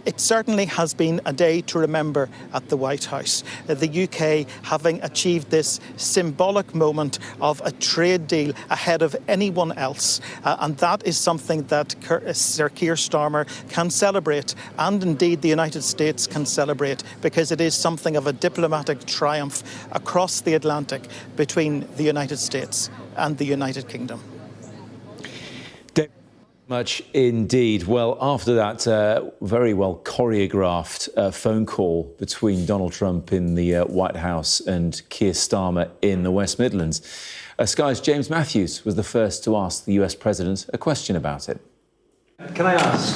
It certainly has been a day to remember at the White House. The UK having achieved this symbolic moment of a trade deal ahead of anyone else. And that is something that Sir Keir Starmer can celebrate, and indeed the United States can celebrate, because it is something of a diplomatic triumph across the Atlantic between the United States and the United Kingdom. Much indeed. Well, after that very well choreographed phone call between Donald Trump in the White House and Keir Starmer in the West Midlands, Sky's James Matthews was the first to ask the US president a question about it. Can I ask,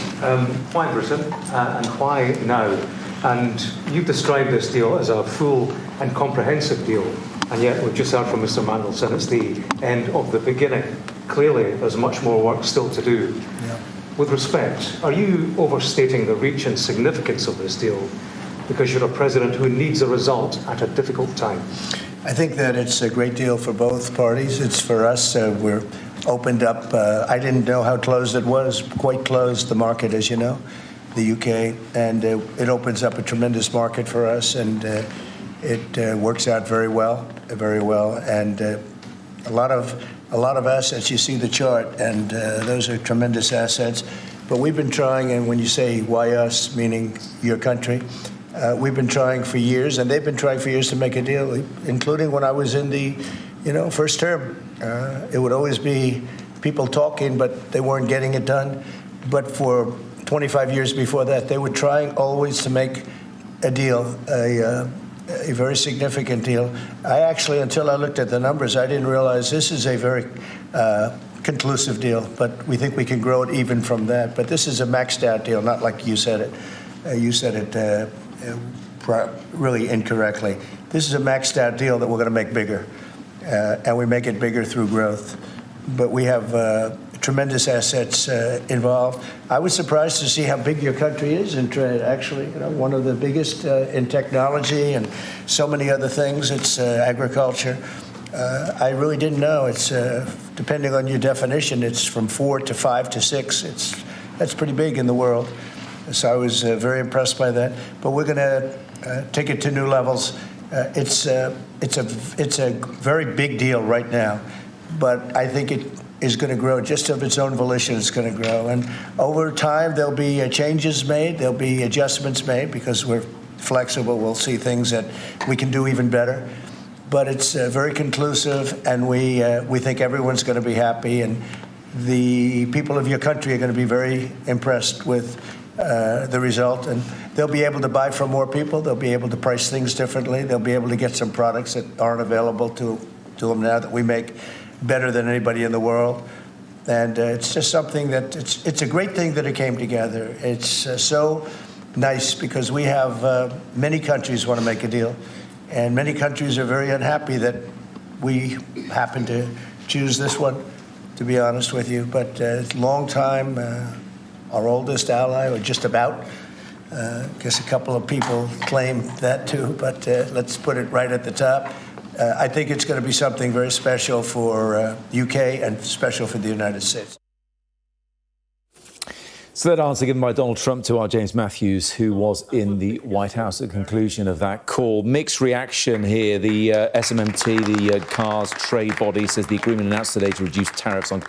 why Britain and why now? And you've described this deal as a full and comprehensive deal, and yet we've just heard from Mr. Mandelson, it's the end of the beginning. Clearly, there's much more work still to do. Yeah. With respect, are you overstating the reach and significance of this deal because you're a president who needs a result at a difficult time? I think that it's a great deal for both parties. It's for us. We're opened up. I didn't know how closed it was. Quite closed, the market, as you know, the UK. And it opens up a tremendous market for us. And it works out very well, very well. And a lot of assets. You see the chart, and those are tremendous assets. But we've been trying, and when you say why us, meaning your country, we've been trying for years, and they've been trying for years to make a deal, including when I was in the, first term. It would always be people talking, but they weren't getting it done. But for 25 years before that, they were trying always to make a deal, a very significant deal. I actually, until I looked at the numbers, I didn't realize this is a very conclusive deal, but we think we can grow it even from that. But this is a maxed out deal, not like you said it. You said it really incorrectly. This is a maxed out deal that we're going to make bigger, and we make it bigger through growth. But we have tremendous assets involved. I was surprised to see how big your country is in trade, actually. One of the biggest in technology and so many other things. It's agriculture. I really didn't know. It's, depending on your definition, it's from 4 to 5 to 6. That's pretty big in the world. So I was very impressed by that. But we're going to take it to new levels. It's a very big deal right now, but I think it is going to grow just of its own volition. It's going to grow, and over time there'll be changes made, there'll be adjustments made because we're flexible. We'll see things that we can do even better, but it's very conclusive, and we think everyone's going to be happy, and the people of your country are going to be very impressed with the result, and they'll be able to buy from more people. They'll be able to price things differently. They'll be able to get some products that aren't available to them now that we make better than anybody in the world. And it's just something that it's a great thing that it came together. It's so nice because we have many countries want to make a deal, and many countries are very unhappy that we happen to choose this one, to be honest with you. But it's a long time, our oldest ally, or just about. I guess a couple of people claim that too, but let's put it right at the top. I think it's going to be something very special for UK and special for the United States. So that answer given by Donald Trump to our James Matthews, who was in the White House at the conclusion of that call. Mixed reaction here. The SMMT, the car's trade body, says the agreement announced today to reduce tariffs on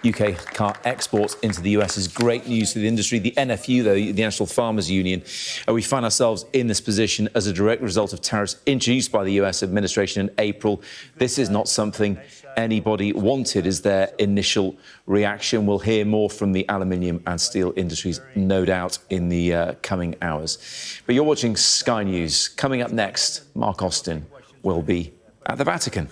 UK car exports into the US is great news for the industry. The NFU, though, the National Farmers Union, we find ourselves in this position as a direct result of tariffs introduced by the US administration in April. This is not something anybody wanted, is their initial reaction. We'll hear more from the aluminium and steel industries, no doubt, in the coming hours. But you're watching Sky News. Coming up next, Mark Austin will be at the Vatican.